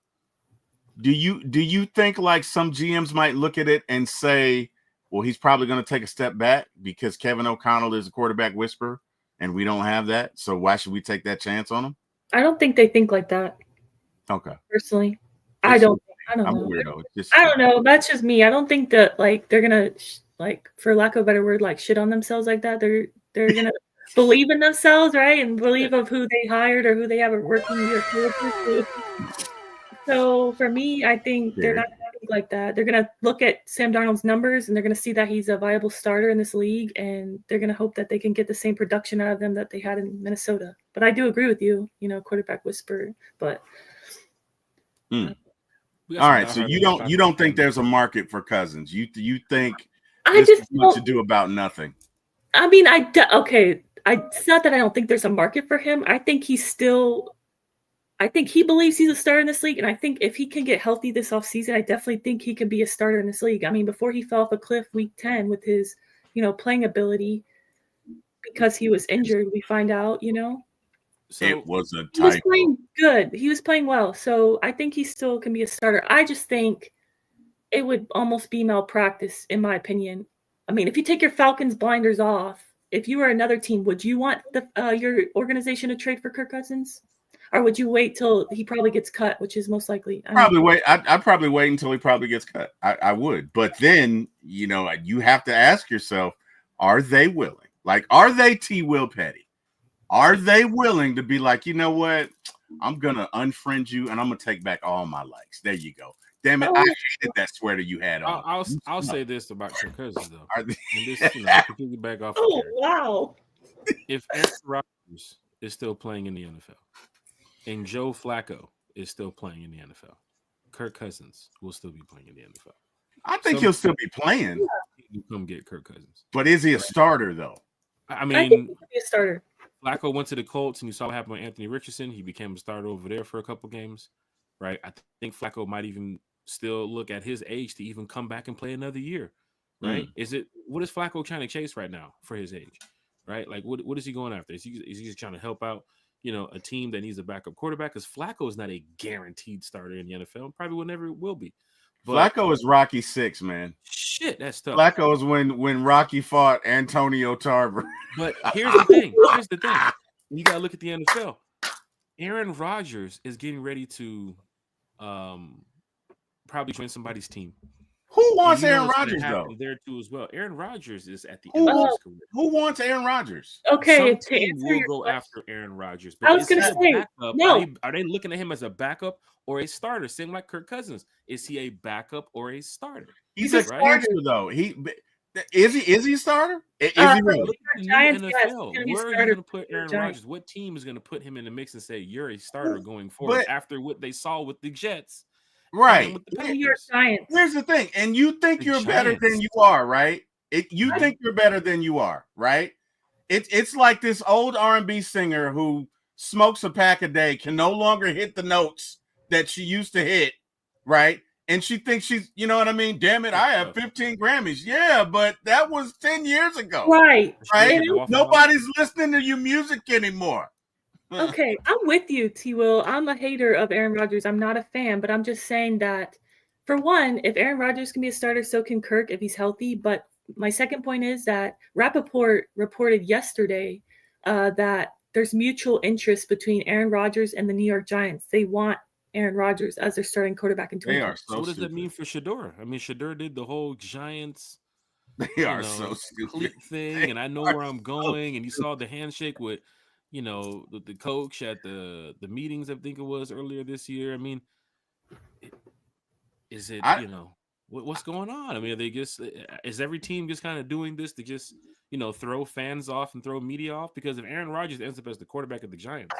Speaker 2: Do you think like some GMs might look at it and say, well, he's probably going to take a step back because Kevin O'Connell is a quarterback whisperer and we don't have that. So why should we take that chance on him?
Speaker 4: I don't think they think like that.
Speaker 2: Okay.
Speaker 4: Personally, I don't know.
Speaker 2: I'm a weirdo.
Speaker 4: I don't know. That's just me. I don't think that like they're gonna like, for lack of a better word, like shit on themselves like that. They're gonna believe in themselves, right, and believe of who they hired or who they have a working with. So for me, I think they're not going to think like that. They're going to look at Sam Darnold's numbers and they're going to see that he's a viable starter in this league, and they're going to hope that they can get the same production out of them that they had in Minnesota. But I do agree with you, quarterback whisper. But
Speaker 2: all right, so you don't think there's a market for Cousins? You think this is what to do about nothing?
Speaker 4: I mean, it's not that I don't think there's a market for him. I think he believes he's a starter in this league, and I think if he can get healthy this offseason, I definitely think he can be a starter in this league. I mean, before he fell off a cliff week 10 with his, playing ability because he was injured, we find out,
Speaker 2: So it was a
Speaker 4: he was playing good. He was playing well. So I think he still can be a starter. I just think it would almost be malpractice, in my opinion. I mean, if you take your Falcons blinders off, if you were another team, would you want your organization to trade for Kirk Cousins? Or would you wait till he probably gets cut, which is most likely?
Speaker 2: I'd probably wait until he probably gets cut. I would. But then, you have to ask yourself, are they willing? Like, are they T. Will Petty? Are they willing to be like, you know what? I'm going to unfriend you and I'm going to take back all my likes. There you go. Damn it. I hated that sweater you had on.
Speaker 1: I'll say this about Kirk Cousins, though.
Speaker 2: Are they-
Speaker 1: and this, completely back off.
Speaker 4: Oh, wow.
Speaker 1: If Aaron Rodgers is still playing in the NFL, and Joe Flacco is still playing in the NFL, Kirk Cousins will still be playing in the NFL.
Speaker 2: I think he'll still be playing.
Speaker 1: You come get Kirk Cousins.
Speaker 2: But is he a starter, though?
Speaker 1: I
Speaker 4: I think
Speaker 1: mean,
Speaker 4: he could be a starter.
Speaker 1: Flacco went to the Colts, and you saw what happened with Anthony Richardson. He became a starter over there for a couple games, right? I think Flacco might even still look at his age to even come back and play another year, right? What is Flacco trying to chase right now for his age, right? Like, what is he going after? Is he just trying to help out, a team that needs a backup quarterback? Because Flacco is not a guaranteed starter in the NFL. Probably will never will be. But
Speaker 2: Flacco is Rocky 6, man.
Speaker 1: shit, that's tough.
Speaker 2: Flacco is when Rocky fought Antonio Tarver.
Speaker 1: But here's the thing. You got to look at the NFL. Aaron Rodgers is getting ready to probably join somebody's team.
Speaker 2: Who wants
Speaker 1: And
Speaker 2: Aaron
Speaker 1: what's gonna
Speaker 2: Rodgers, though?
Speaker 1: happen there too as well. Aaron Rodgers is at the
Speaker 2: Who
Speaker 1: end of his
Speaker 2: wants,
Speaker 1: career.
Speaker 2: who wants Aaron Rodgers?
Speaker 4: Okay,
Speaker 1: Some
Speaker 4: to
Speaker 1: team
Speaker 4: answer
Speaker 1: will
Speaker 4: your
Speaker 1: go
Speaker 4: question,
Speaker 1: after Aaron Rodgers.
Speaker 4: I was
Speaker 1: is he
Speaker 4: gonna
Speaker 1: a
Speaker 4: say,
Speaker 1: backup?
Speaker 4: no.
Speaker 1: Are they looking at him as a backup or a starter? Same like Kirk Cousins. Is he a backup or a starter?
Speaker 2: He's
Speaker 4: He's
Speaker 2: a
Speaker 4: a
Speaker 2: cancer,
Speaker 4: starter.
Speaker 2: though. Is he a starter? Is he
Speaker 4: for
Speaker 2: really?
Speaker 4: the
Speaker 1: Look at the new
Speaker 4: Giants, yes, he's
Speaker 1: NFL.
Speaker 4: gonna be a
Speaker 1: Where are you
Speaker 4: starter
Speaker 1: going to
Speaker 4: for
Speaker 1: put
Speaker 4: the
Speaker 1: Aaron
Speaker 4: Giants.
Speaker 1: Rodgers? What team is going to put him in the mix and say you're a starter going forward
Speaker 2: But
Speaker 1: after what they saw with the Jets?
Speaker 2: right.
Speaker 1: With the
Speaker 4: The New York
Speaker 1: Packers?
Speaker 4: Giants.
Speaker 2: Here's the thing, and you think
Speaker 1: The
Speaker 2: you're better than
Speaker 1: Giants.
Speaker 2: you are, right? You
Speaker 1: Mhm.
Speaker 2: think you're better than you are, right? It's like this old R&B singer who smokes a pack a day can no longer hit the notes that she used to hit, right? And she thinks she's, you know what I mean? Damn it, I have 15 Grammys. Yeah, but that was 10 years ago,
Speaker 4: Right.
Speaker 2: right?
Speaker 1: She go off and on.
Speaker 2: Nobody's listening to your music anymore.
Speaker 4: Okay, I'm with you, T. Will. I'm a hater of Aaron Rodgers. I'm not a fan, but I'm just saying that, for one, if Aaron Rodgers can be a starter, so can Kirk if he's healthy. But my second point is that Rappaport reported yesterday that there's mutual interest between Aaron Rodgers and the New York Giants. They want Aaron Rodgers as their starting quarterback in
Speaker 2: They
Speaker 4: 2020.
Speaker 2: are
Speaker 1: So
Speaker 2: so
Speaker 1: what does that
Speaker 2: stupid.
Speaker 1: mean for Shador? I mean, Shador did the whole Giants
Speaker 2: They are so stupid.
Speaker 1: cleat thing, and I know where I'm going. And you saw the handshake with, the coach at the meetings. I think it was earlier this year. I mean, is it what's going on? I mean, are they just is every team just kind of doing this to just throw fans off and throw media off? Because if Aaron Rodgers ends up as the quarterback of the Giants,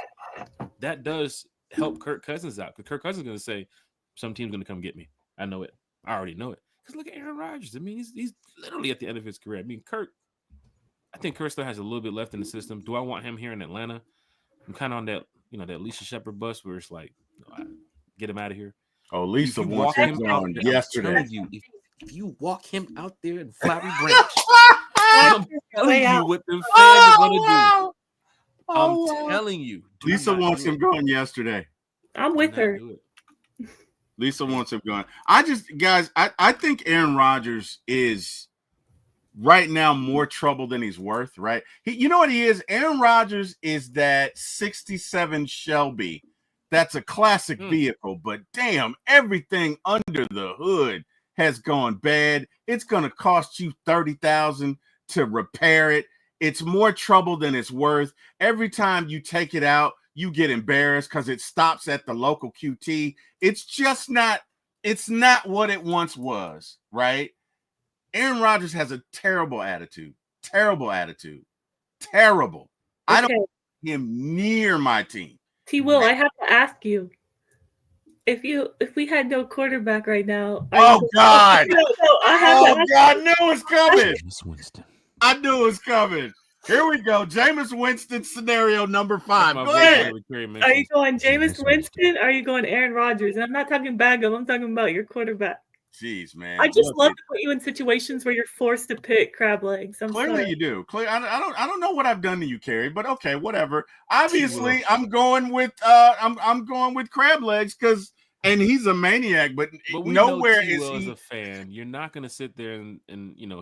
Speaker 1: that does help Kirk Cousins out. Because Kirk Cousins is going to say, some team's going to come get me. I know it. I already know it. Because look at Aaron Rodgers. I mean, he's literally at the end of his career. I mean, I think Kirk still has a little bit left in the system. Do I want him here in Atlanta? I'm kind of on that, that Lisa Shepard bus where it's like, get him out of here.
Speaker 2: Oh, Lisa
Speaker 1: If you
Speaker 2: wants
Speaker 1: walk
Speaker 2: him
Speaker 1: him out
Speaker 2: gone
Speaker 1: there,
Speaker 2: yesterday.
Speaker 1: I'm telling you, if you walk him out there in Flowery Branch, I'm telling you what them fans are going to do. I'm telling you. do
Speaker 2: Lisa
Speaker 1: not
Speaker 2: wants
Speaker 1: do
Speaker 2: him
Speaker 1: it.
Speaker 2: gone yesterday.
Speaker 4: I'm
Speaker 1: Do
Speaker 4: with
Speaker 1: not
Speaker 4: her.
Speaker 1: do it.
Speaker 2: Lisa wants him gone. I think Aaron Rodgers is right now more trouble than he's worth, right? You know what he is? Aaron Rodgers is that 67 Shelby. That's a classic vehicle, but damn, everything under the hood has gone bad. It's going to cost you $30,000 to repair it. It's more trouble than it's worth. Every time you take it out, you get embarrassed because it stops at the local QT. It's not what it once was, right? Aaron Rodgers has a terrible attitude. Terrible.
Speaker 4: Okay.
Speaker 2: I don't want him near my team.
Speaker 4: T. Will, I have to ask you. If we had no quarterback right now,
Speaker 2: Oh God!
Speaker 4: No, I have to ask
Speaker 2: God! Knew it was coming.
Speaker 1: Jameis Winston.
Speaker 2: I knew it was coming. Here we go. Jameis Winston scenario number 5.
Speaker 1: My
Speaker 2: Go
Speaker 1: boy
Speaker 2: ahead.
Speaker 1: Kerry
Speaker 4: Are you
Speaker 1: mentions.
Speaker 4: going Jameis
Speaker 1: Jameis
Speaker 4: Winston? Or are you going Aaron Rodgers? And I'm not talking Bagum. I'm talking about your quarterback.
Speaker 2: Jeez, man.
Speaker 4: I just love to put you in situations where you're forced to pick crab legs.
Speaker 2: Clearly you do. I don't know what I've done to you, Carrie, but okay, whatever. Obviously, I'm going with crab legs and he's a maniac, but
Speaker 1: we
Speaker 2: nowhere
Speaker 1: know
Speaker 2: is
Speaker 1: T-Will
Speaker 2: he.
Speaker 1: as a fan. You're not going to sit there and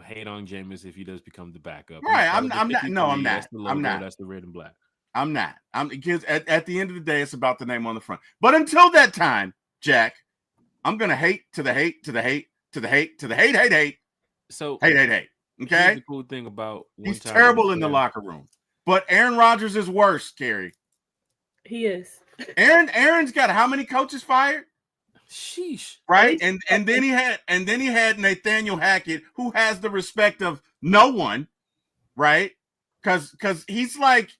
Speaker 1: hate on Jameis if he does become the backup.
Speaker 2: Right.
Speaker 1: He's
Speaker 2: I'm
Speaker 1: part of the
Speaker 2: not. No, I'm
Speaker 1: 53.
Speaker 2: not.
Speaker 1: That's the logo.
Speaker 2: I'm not.
Speaker 1: That's the red and black.
Speaker 2: I'm not. Because at the end of the day, it's about the name on the front. But until that time, Jack, I'm gonna hate to the hate to the hate to the hate to the hate.
Speaker 1: So
Speaker 2: hate.
Speaker 1: here's
Speaker 2: Okay.
Speaker 1: the cool thing about
Speaker 2: He's terrible in the locker room. But Aaron Rodgers is worse, Carrie.
Speaker 4: He is.
Speaker 2: Aaron's got how many coaches fired?
Speaker 1: Sheesh.
Speaker 2: Right? And then he had Nathaniel Hackett, who has the respect of no one, right? Because he's like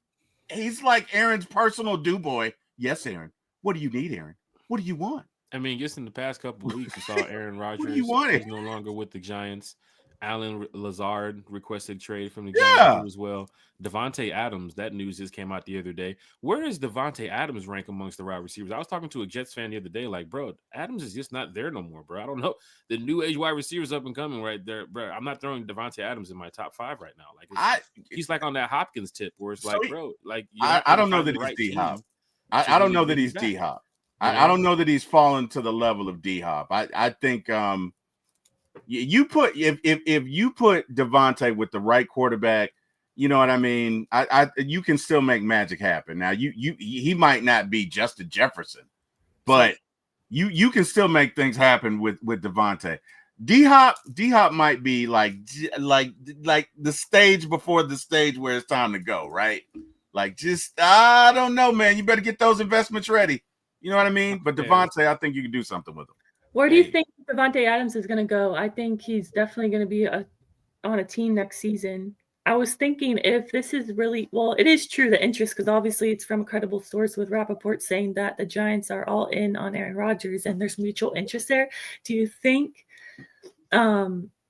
Speaker 2: Aaron's personal do boy. Yes, Aaron. What do you need, Aaron? What do you want?
Speaker 1: I mean, just in the past couple of weeks, you saw Aaron Rodgers
Speaker 2: do you want?
Speaker 1: is no longer with the Giants. Alan Lazard requested trade from the
Speaker 2: Yeah.
Speaker 1: Giants too as well. Devontae Adams, that news just came out the other day. Where is Devontae Adams rank amongst the wide receivers? I was talking to a Jets fan the other day, like, bro, Adams is just not there no more, bro. I don't know. The new age wide receivers up and coming right there, bro. I'm not throwing Devontae Adams in my top 5 right now. Like, he's like on that Hopkins tip where it's like, bro, like
Speaker 2: I don't know that he's D-Hop. I don't know that he's D-Hop. I don't know that he's fallen to the level of D-Hop. I think you put if you put Devontae with the right quarterback, you know what I mean. You can still make magic happen. Now he might not be Justin Jefferson, but you can still make things happen with Devontae. D-Hop might be like the stage before the stage where it's time to go, right? Like, just I don't know, man. You better get those investments ready. You know what I mean? But Devontae, I think you can do something with him.
Speaker 4: Where do you think Devontae Adams is going to go? I think he's definitely going to be on a team next season. I was thinking if this is really – well, it is true, the interest, because obviously it's from a credible source with Rappaport saying that the Giants are all in on Aaron Rodgers and there's mutual interest there. Do you think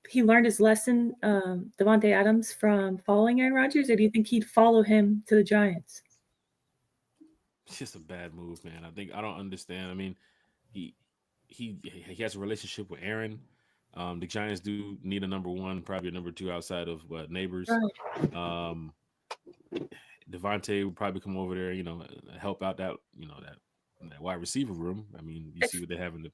Speaker 4: he learned his lesson, Devontae Adams, from following Aaron Rodgers, or do you think he'd follow him to the Giants?
Speaker 1: It's just a bad move, man. I don't understand. I mean, he has a relationship with Aaron. The Giants do need a number 1, probably a number 2 outside of neighbors. Right. Devontae will probably come over there, help out that wide receiver room. I mean, you see what they have in the.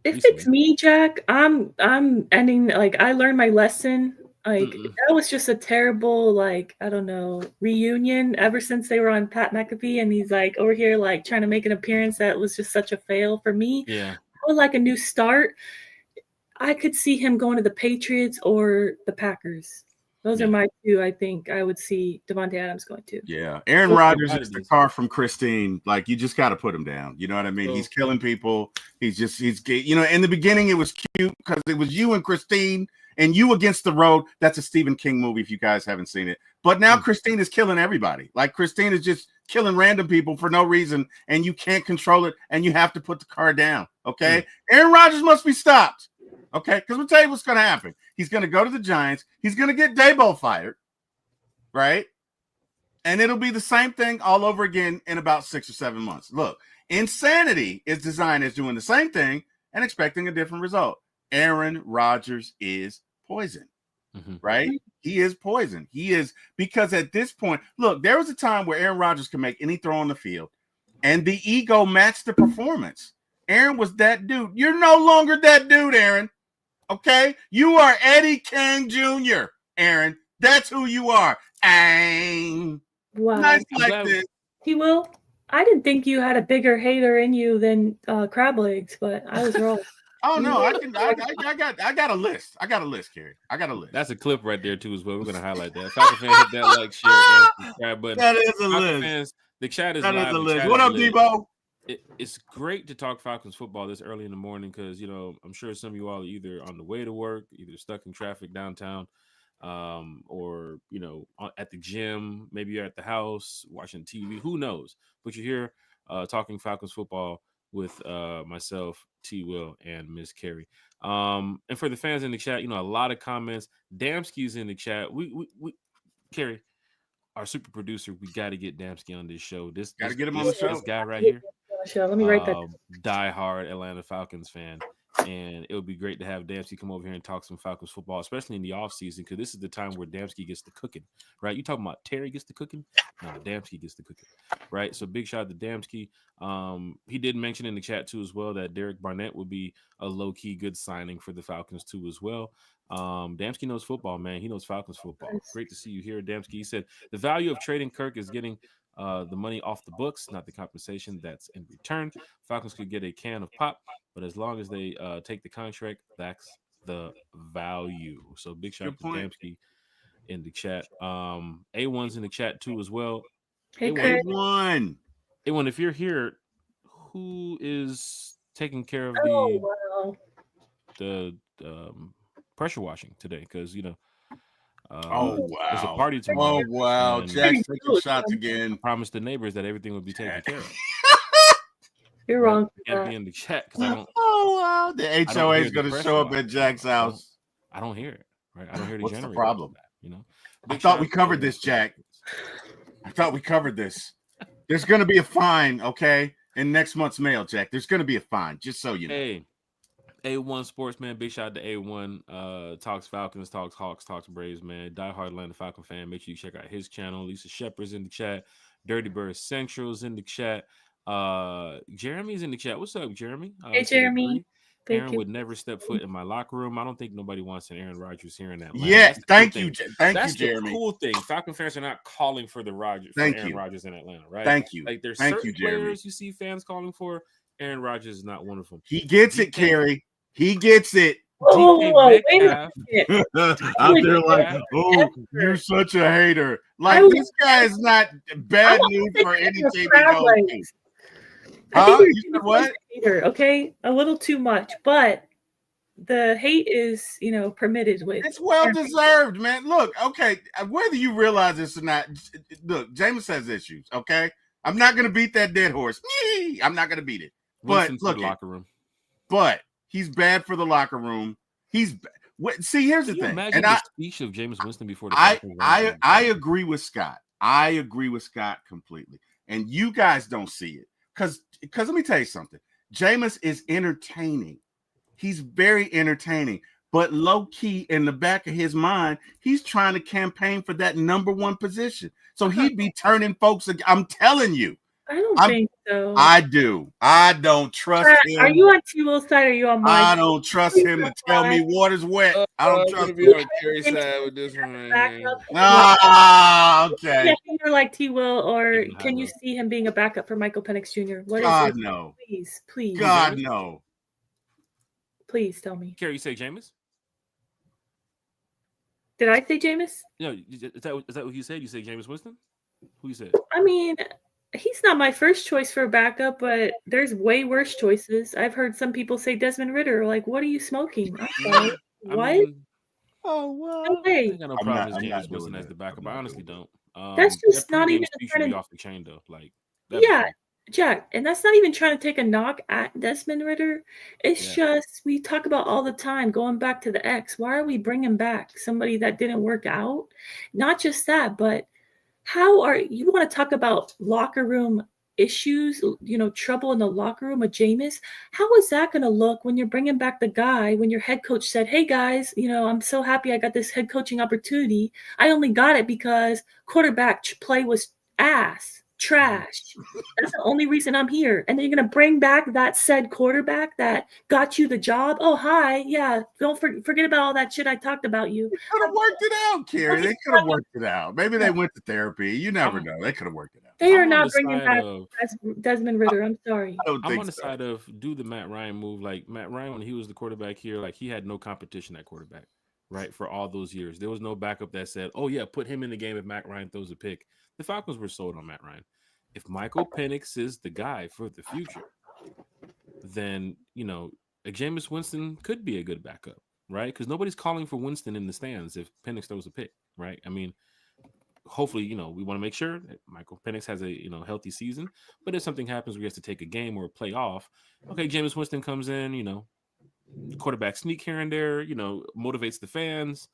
Speaker 4: If it's me, Jack, I'm ending. Like, I learned my lesson. Like, that was just a terrible, like, I don't know, reunion ever since they were on Pat McAfee, and he's like over here like trying to make an appearance that was just such a fail for me.
Speaker 1: Yeah.
Speaker 4: I would like a new start. I could see him going to the Patriots or the Packers. Those are my 2. I think I would see Devontae Adams going to.
Speaker 2: Yeah, Aaron Rodgers is the car from Christine. Like, you just got to put him down. You know what I mean? He's killing people. He's in the beginning it was cute because it was you and Christine and you against the road. That's a Stephen King movie if you guys haven't seen it. But now Christine is killing everybody. Like, Christine is just killing random people for no reason, and you can't control it, and you have to put the car down. Okay, Aaron Rodgers must be stopped. Okay, because we'll tell you what's going to happen. He's going to go to the Giants. He's going to get Daboll fired, right? And it'll be the same thing all over again in about 6 or 7 months. Look, insanity is designed as doing the same thing and expecting a different result. Aaron Rodgers is poison, right? He is poison. He is, because at this point, look, there was a time where Aaron Rodgers could make any throw on the field, and the ego matched the performance. Aaron was that dude. You're no longer that dude, Aaron. Okay? You are Eddie King Jr., Aaron. That's who you are.
Speaker 4: Wow.
Speaker 2: Nice like this.
Speaker 4: He will. I didn't think you had a bigger hater in you than crab legs, but I was wrong.
Speaker 2: Oh no, I got a list. I got a list, Kerry. I got a list.
Speaker 1: That's a clip right there too as well. We're gonna highlight that. Falcon fans, hit that like, share, and subscribe button.
Speaker 2: That is a
Speaker 1: Falcon
Speaker 2: list.
Speaker 1: Fans, the chat is
Speaker 2: that
Speaker 1: live.
Speaker 2: Is a list. What up, Debo?
Speaker 1: It's great to talk Falcons football this early in the morning because, I'm sure some of you all are either on the way to work, either stuck in traffic downtown, or, at the gym. Maybe you're at the house watching TV. Who knows? But you're here talking Falcons football with myself, T. Will, and Miss Carrie. And for the fans in the chat, a lot of comments. Damsky's in the chat. We Carrie, our super producer, we got to get Damsky on this show. This got to
Speaker 2: get him on the show.
Speaker 1: This guy right here.
Speaker 4: Let me write that.
Speaker 1: Die-hard Atlanta Falcons fan. And it would be great to have Damsky come over here and talk some Falcons football, especially in the offseason, because this is the time where Damsky gets the cooking, right? You talking about Terry gets the cooking? No, Damsky gets the cooking, right? So big shout out to Damsky. He did mention in the chat, too, as well, that Derek Barnett would be a low-key good signing for the Falcons, too, as well. Damsky knows football, man. He knows Falcons football. Great to see you here, Damsky. He said, the value of trading Kirk is getting the money off the books, not the compensation that's in return. Falcons could get a can of pop, but as long as they take the contract, that's the value. So big shout out to Damsky in the chat. A1's in the chat too as well.
Speaker 4: Hey,
Speaker 2: A1.
Speaker 1: A1, if you're here, who is taking care of the pressure washing today? Because
Speaker 2: wow.
Speaker 1: There's a party tomorrow.
Speaker 2: Oh, wow. Jack's taking shots again.
Speaker 1: I promised the neighbors that everything would be taken care of.
Speaker 4: You're wrong.
Speaker 1: Can't be in the chat because I don't.
Speaker 2: Oh, wow. The HOA is going to show up at Jack's house.
Speaker 1: I don't hear it. right? I don't hear the
Speaker 2: What's the
Speaker 1: generator.
Speaker 2: problem?
Speaker 1: That, you know,
Speaker 2: I thought we covered this, Jack. I thought we covered this. There's going to be a fine, okay, in next month's mail, Jack. There's going to be a fine, just so you know.
Speaker 1: Hey, A1 Sports, man. Big shout out to A1. Talks Falcons, talks Hawks, talks Braves, man. Diehard Atlanta Falcon fan. Make sure you check out his channel. Lisa Shepard's in the chat. Dirty Bird Central's in the chat. Jeremy's in the chat. What's up, Jeremy?
Speaker 4: Hey, Jeremy.
Speaker 1: Aaron would never step foot in my locker room. I don't think nobody wants an Aaron Rodgers here in Atlanta.
Speaker 2: Yeah, thank you,
Speaker 1: That's
Speaker 2: Jeremy.
Speaker 1: The cool thing. Falcon fans are not calling for Aaron Rodgers in Atlanta, right?
Speaker 2: Thank you.
Speaker 1: Like there's certain players you see fans calling for. Aaron Rodgers is not one of them.
Speaker 2: He gets it, Carrie. He gets it.
Speaker 4: Wait
Speaker 2: out there like, oh, you're such a hater. Like this guy is not bad news for anything he goes. You said what?
Speaker 4: Hater, okay, a little too much, but the hate is, permitted with.
Speaker 2: It's well deserved, man. Look, okay, whether you realize this or not, look, Jameis has issues. Okay, I'm not gonna beat that dead horse. I'm not gonna beat it. But look,
Speaker 1: locker room.
Speaker 2: But he's bad for the locker room. See, here's the thing.
Speaker 1: Imagine the speech of Jameis Winston before the
Speaker 2: I agree with Scott. I agree with Scott completely, and you guys don't see it. Because let me tell you something. Jameis is entertaining. He's very entertaining. But low-key, in the back of his mind, he's trying to campaign for that number one position. So he'd be turning folks. I'm telling you.
Speaker 4: I don't think so.
Speaker 2: I do. I don't trust him.
Speaker 4: Are you on T-Will's side or are you on mine?
Speaker 2: I don't trust him to tell me water's wet. I don't trust him.
Speaker 1: On Carrie's side with this one.
Speaker 2: Okay.
Speaker 4: Yeah, you're like T-Will, or can you see him being a backup for Michael Penix Jr.? What
Speaker 2: God,
Speaker 4: is it?
Speaker 2: no.
Speaker 4: Please.
Speaker 2: God, no.
Speaker 4: Please tell me.
Speaker 1: Carrie, you say Jameis?
Speaker 4: Did I say Jameis?
Speaker 1: No, is that what you said? You say Jameis Winston? Who you said?
Speaker 4: I mean, he's not my first choice for a backup, but there's way worse choices. I've heard some people say Desmond Ritter. Like, what are you smoking? I'm sorry. What?
Speaker 2: Oh, well.
Speaker 4: No way.
Speaker 1: I got no problem with Jameis Winston as the backup. I honestly don't.
Speaker 4: That's just not even
Speaker 1: trying to be off the chain, though. Like,
Speaker 4: Jack, and that's not even trying to take a knock at Desmond Ritter. It's just we talk about all the time going back to the X. Why are we bringing back somebody that didn't work out? Not just that, but how are you want to talk about locker room issues, trouble in the locker room with Jameis? How is that going to look when you're bringing back the guy when your head coach said, hey, guys, I'm so happy I got this head coaching opportunity. I only got it because quarterback play was trash. That's the only reason I'm here. And then you're going to bring back that said quarterback that got you the job. Oh, hi. Yeah. Don't forget about all that shit I talked about you.
Speaker 2: They could have worked it out, Carrie. They could have worked it out. Maybe they went to therapy. You never know. They could have worked it out.
Speaker 4: They are not bringing back Desmond Ritter. I'm sorry.
Speaker 1: I'm on the side of do the Matt Ryan move. Like Matt Ryan, when he was the quarterback here, like he had no competition at quarterback, right? For all those years. There was no backup that said, oh, yeah, put him in the game if Matt Ryan throws a pick. The Falcons were sold on Matt Ryan. If Michael Penix is the guy for the future, then, Jameis Winston could be a good backup, right? Because nobody's calling for Winston in the stands if Penix throws a pick, right? I mean, hopefully, we want to make sure that Michael Penix has a, healthy season. But if something happens where he has to take a game or a play off, okay, Jameis Winston comes in, quarterback sneak here and there, motivates the fans,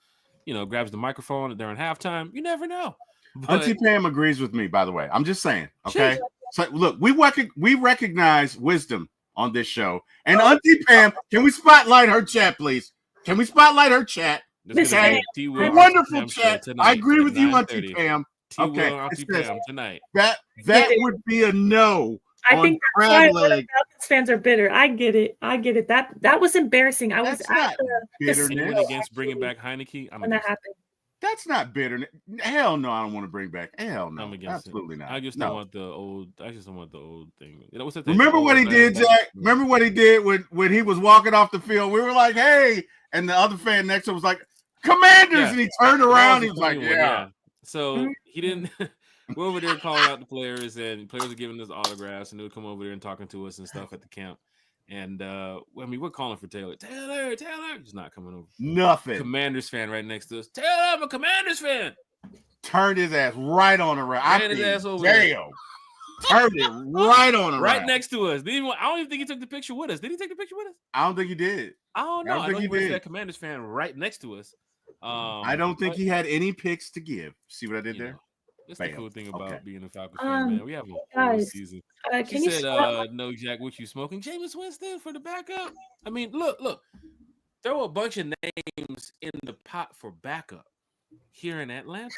Speaker 1: grabs the microphone during halftime. You never know. But
Speaker 2: Auntie Pam agrees with me, by the way. I'm just saying, okay? So, look, we recognize wisdom on this show. And Auntie Pam, can we spotlight her chat, please? Can we spotlight her chat? Okay. Wonderful chat. I agree with you, Auntie Pam. Okay.
Speaker 1: Auntie Pam tonight.
Speaker 2: That would be a no.
Speaker 4: I think that's why Falcons fans are bitter. I get it. That was embarrassing. I was at the
Speaker 1: casino against bringing back Heineke.
Speaker 4: When that happened.
Speaker 2: That's not bitter. Hell no, I don't want to bring back. Hell no,
Speaker 1: I'm against
Speaker 2: absolutely
Speaker 1: it.
Speaker 2: not.
Speaker 1: I just don't want the old. I just don't want the old thing. What's that thing?
Speaker 2: Remember what he did, Jack? Remember what he did when he was walking off the field? We were like, "Hey," and the other fan next to him was like, "Commanders," and he turned around. He was like, "Yeah."
Speaker 1: So he didn't. We're over there calling out the players, and players are giving us autographs, and they'll come over there and talking to us and stuff at the camp. And we're calling for Taylor. He's not coming over.
Speaker 2: Nothing.
Speaker 1: Commanders fan right next to us. Taylor, I'm a Commanders fan.
Speaker 2: Turned his ass right on around.
Speaker 1: Ran his ass over there.
Speaker 2: Turned it right on around.
Speaker 1: Right next to us. I don't even think he took the picture with us. Did he take the picture with us?
Speaker 2: I don't think he did.
Speaker 1: I don't know. I know he was
Speaker 2: did.
Speaker 1: that Commanders fan right next to us.
Speaker 2: I don't think he had any picks to give. See what I did there?
Speaker 1: That's the cool thing about
Speaker 2: Okay.
Speaker 1: being a Falcons fan, man. We have a whole
Speaker 4: guys,
Speaker 1: season. She
Speaker 4: can you
Speaker 1: said,
Speaker 4: stop?
Speaker 1: "No, Jack, what you smoking?" Jameis Winston for the backup. I mean, look, throw a bunch of names in the pot for backup here in Atlanta,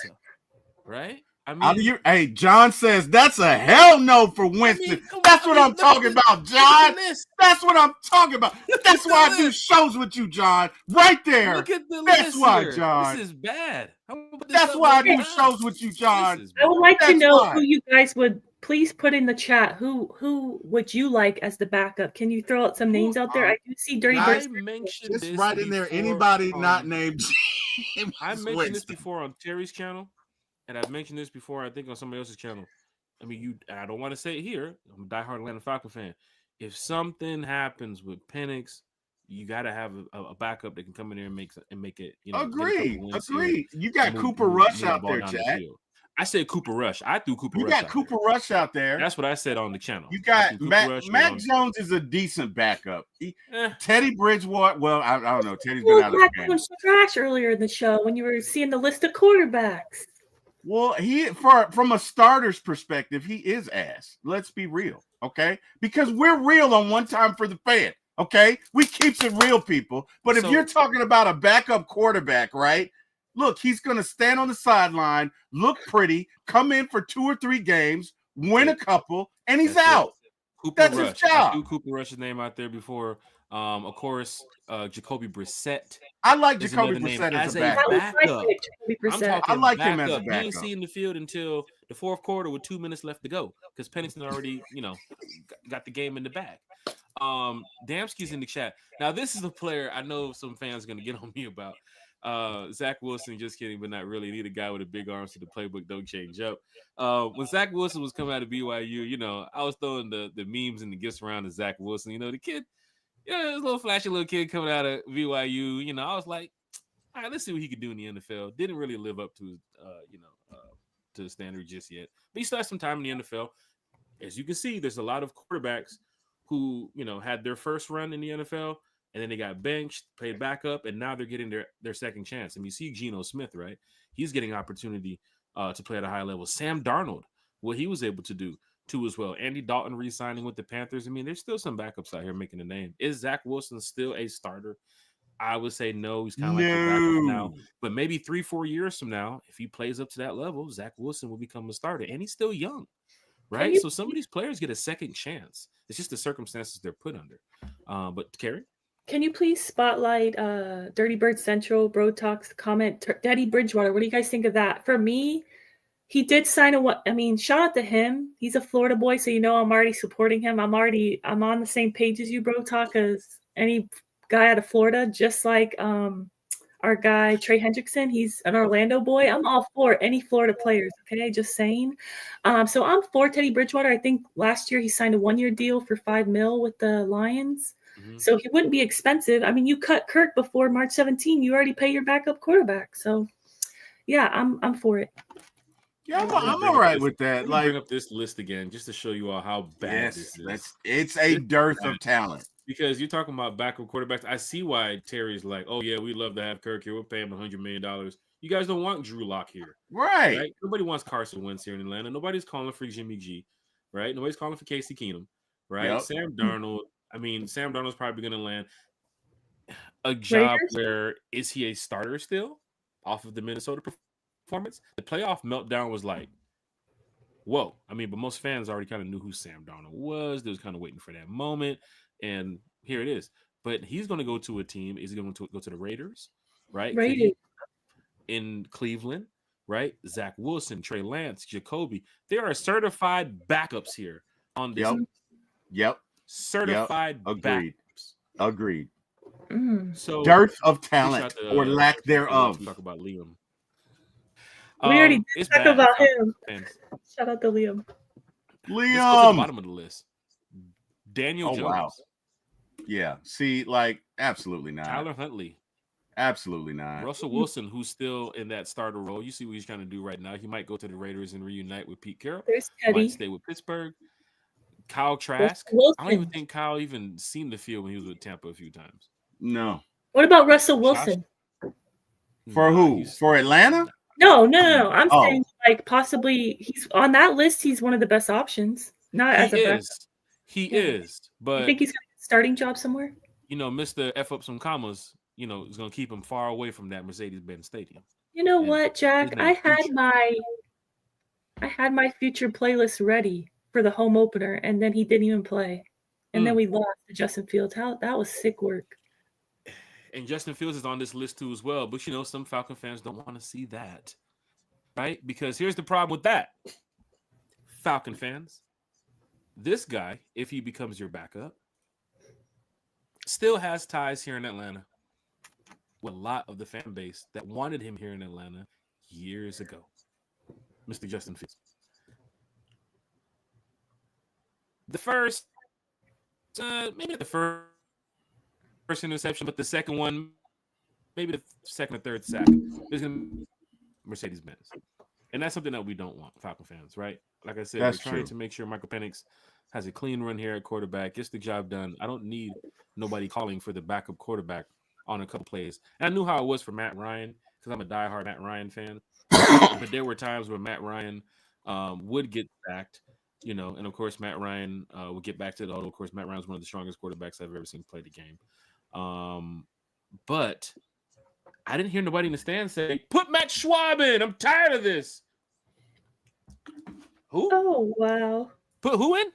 Speaker 1: right? I mean,
Speaker 2: hey, John says that's a hell no for Winston. That's what I'm talking about, John. That's what I'm talking about. That's why I do shows with you, John. Right there.
Speaker 1: Look at the
Speaker 2: That's
Speaker 1: list
Speaker 2: why,
Speaker 1: here.
Speaker 2: John.
Speaker 1: This is bad.
Speaker 2: That's why I do shows with you, John.
Speaker 4: I would like to know who you guys would please put in the chat. Who would you like as the backup? Can you throw out some names out there? I do see Dirty Birds.
Speaker 1: Mentioned
Speaker 2: just right in there. Anybody not named James
Speaker 1: I mentioned
Speaker 2: Winston.
Speaker 1: this before on Terry's channel, and I've mentioned this before, I think, on somebody else's channel. I mean, I don't want to say it here. I'm a diehard Atlanta Falcon fan. If something happens with Penix, you got to have a backup that can come in there and make it.
Speaker 2: Agreed. You got Cooper Rush out there, Jack.
Speaker 1: I said Cooper Rush. I threw Cooper Rush.
Speaker 2: You got Cooper Rush out there.
Speaker 1: That's what I said on the channel.
Speaker 2: You got Mac Jones is a decent backup. Teddy Bridgewater. Well, I don't know. Teddy's been out of the game.
Speaker 4: Trash earlier in the show when you were seeing the list of quarterbacks.
Speaker 2: Well, from a starter's perspective, he is ass. Let's be real, okay? Because we're real on One Time for the Fan, okay? We keeps it real, people. But if you're talking about a backup quarterback, right? Look, he's going to stand on the sideline, look pretty, come in for 2 or 3 games, win a couple, and he's out. That's his job.
Speaker 1: I threw Cooper Rush's name out there before. Of course, Jacoby Brissett.
Speaker 2: I like Jacoby Brissett as a backup.
Speaker 1: I
Speaker 2: like him as a backup.
Speaker 1: He ain't seen the field until the fourth quarter with 2 minutes left to go because Pennington already, got the game in the bag. Damsky's in the chat. Now, this is a player I know some fans are going to get on me about. Zach Wilson, just kidding, but not really. Need a guy with a big arm so the playbook don't change up. When Zach Wilson was coming out of BYU, I was throwing the memes and the gifts around to Zach Wilson. The kid, this little flashy little kid coming out of BYU. I was like, all right, let's see what he could do in the NFL. Didn't really live up to to the standard just yet, but he still has some time in the NFL. As you can see, there's a lot of quarterbacks who had their first run in the NFL. And then they got benched, played backup, and now they're getting their second chance. And you see Geno Smith, right? He's getting opportunity to play at a high level. Sam Darnold, what he was able to do too as well. Andy Dalton re-signing with the Panthers. I mean, there's still some backups out here making a name. Is Zach Wilson still a starter? I would say no. He's kind of like a backup now. But maybe 3-4 years from now, if he plays up to that level, Zach Wilson will become a starter. And he's still young, right? So some of these players get a second chance. It's just the circumstances they're put under. But Carrie?
Speaker 4: Can you please spotlight Dirty Bird Central, Bro Talks comment, Teddy Bridgewater? What do you guys think of that? For me, he did sign shout out to him. He's a Florida boy, so I'm already supporting him. I'm on the same page as you, Bro Talk, as any guy out of Florida, just like our guy Trey Hendrickson. He's an Orlando boy. I'm all for any Florida players, okay? Just saying. So I'm for Teddy Bridgewater. I think last year he signed a 1-year deal for $5 million with the Lions. So he wouldn't be expensive. I mean, you cut Kirk before March 17. You already pay your backup quarterback. So, yeah, I'm for it.
Speaker 2: Yeah, I'm all right with that.
Speaker 1: Like, bring up this list again just to show you all how bad this is.
Speaker 2: It's a dearth of talent.
Speaker 1: Because you're talking about backup quarterbacks. I see why Terry's like, oh, yeah, we'd love to have Kirk here. We'll pay him $100 million. You guys don't want Drew Lock here.
Speaker 2: Right?
Speaker 1: Nobody wants Carson Wentz here in Atlanta. Nobody's calling for Jimmy G. Right? Nobody's calling for Casey Keenum. Right? Yep. Sam Darnold. Sam Darnold's probably going to land a job where is he a starter still off of the Minnesota performance? The playoff meltdown was like, whoa. But most fans already kind of knew who Sam Darnold was. They was kind of waiting for that moment. And here it is. But he's going to go to a team. Is he going to go to the Raiders? Right?
Speaker 4: Raiders.
Speaker 1: In Cleveland, right? Zach Wilson, Trey Lance, Jacoby. There are certified backups here on this.
Speaker 2: Yep.
Speaker 1: Certified backups.
Speaker 2: Agreed.
Speaker 1: So
Speaker 2: dearth of talent or lack thereof.
Speaker 1: Talk about Liam.
Speaker 4: We already did talk about him. Shout out to Liam.
Speaker 1: Let's go to the bottom of the list. Daniel Jones. Wow.
Speaker 2: Yeah. See, absolutely not.
Speaker 1: Tyler Huntley.
Speaker 2: Absolutely not.
Speaker 1: Russell Wilson, who's still in that starter role. You see what he's trying to do right now. He might go to the Raiders and reunite with Pete Carroll.
Speaker 4: There's Teddy.
Speaker 1: Might stay with Pittsburgh. Kyle Trask. I don't even think Kyle even seen the field when he was with Tampa a few times.
Speaker 2: No.
Speaker 4: What about Russell Wilson?
Speaker 2: For who? For Atlanta?
Speaker 4: No. I'm
Speaker 2: Oh.
Speaker 4: saying like possibly he's on that list. He's one of the best options. Not as a backup.
Speaker 1: He
Speaker 4: Yeah.
Speaker 1: is. But
Speaker 4: You think he's got a starting job somewhere?
Speaker 1: Mr. F up some commas, is gonna keep him far away from that Mercedes-Benz Stadium.
Speaker 4: You know
Speaker 1: And
Speaker 4: what, Jack?
Speaker 1: his
Speaker 4: I
Speaker 1: name's
Speaker 4: had
Speaker 1: Future.
Speaker 4: my future playlist ready for the home opener, and then he didn't even play. And then we lost to Justin Fields. That was sick work.
Speaker 1: And Justin Fields is on this list too as well. But some Falcon fans don't want to see that. Right? Because here's the problem with that. Falcon fans, this guy, if he becomes your backup, still has ties here in Atlanta with a lot of the fan base that wanted him here in Atlanta years ago. Mr. Justin Fields. The first, maybe the first interception, but the second one, maybe the second or third sack, is going to be Mercedes-Benz. And that's something that we don't want, Falcon fans, right? Like I said, we're trying to make sure Michael Penix has a clean run here at quarterback, gets the job done. I don't need nobody calling for the backup quarterback on a couple plays. And I knew how it was for Matt Ryan because I'm a diehard Matt Ryan fan. But there were times where Matt Ryan would get sacked, and of course Matt Ryan would get back to the huddle. Of course, Matt Ryan's one of the strongest quarterbacks I've ever seen play the game. But I didn't hear nobody in the stand say, "Put Matt Schwab in. I'm tired of this." Who?
Speaker 4: Oh, wow.
Speaker 1: Put who in?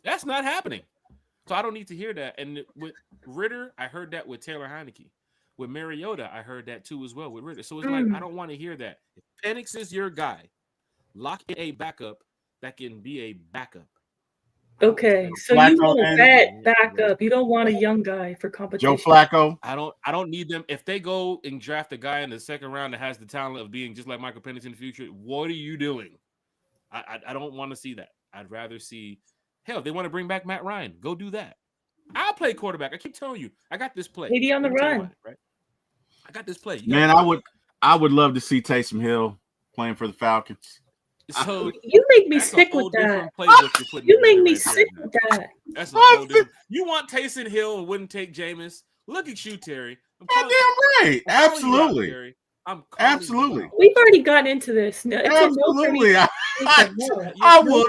Speaker 1: That's not happening. So I don't need to hear that. And with Ritter, I heard that with Taylor Heineke. With Mariota, I heard that too as well with Ritter. So it's like, I don't want to hear that. If Penix is your guy, lock in a backup that can be a backup.
Speaker 4: Okay, so you want that backup. You don't want a young guy for competition.
Speaker 2: Joe Flacco.
Speaker 1: I don't need them. If they go and draft a guy in the second round that has the talent of being just like Michael Penix in the future, what are you doing? I don't want to see that. I'd rather see, hell, they want to bring back Matt Ryan. Go do that. I'll play quarterback. I keep telling you, I got this play.
Speaker 4: Maybe on the run.
Speaker 1: Right? I got this play.
Speaker 2: Man, I would love to see Taysom Hill playing for the Falcons.
Speaker 1: So
Speaker 4: you make me sick with that. You make me sick with that.
Speaker 1: That's a whole different. You want Taysom Hill and wouldn't take Jameis? Look at you, Terry.
Speaker 2: Goddamn right. Absolutely. Absolutely.
Speaker 4: We've already gotten into this.
Speaker 2: Absolutely. I will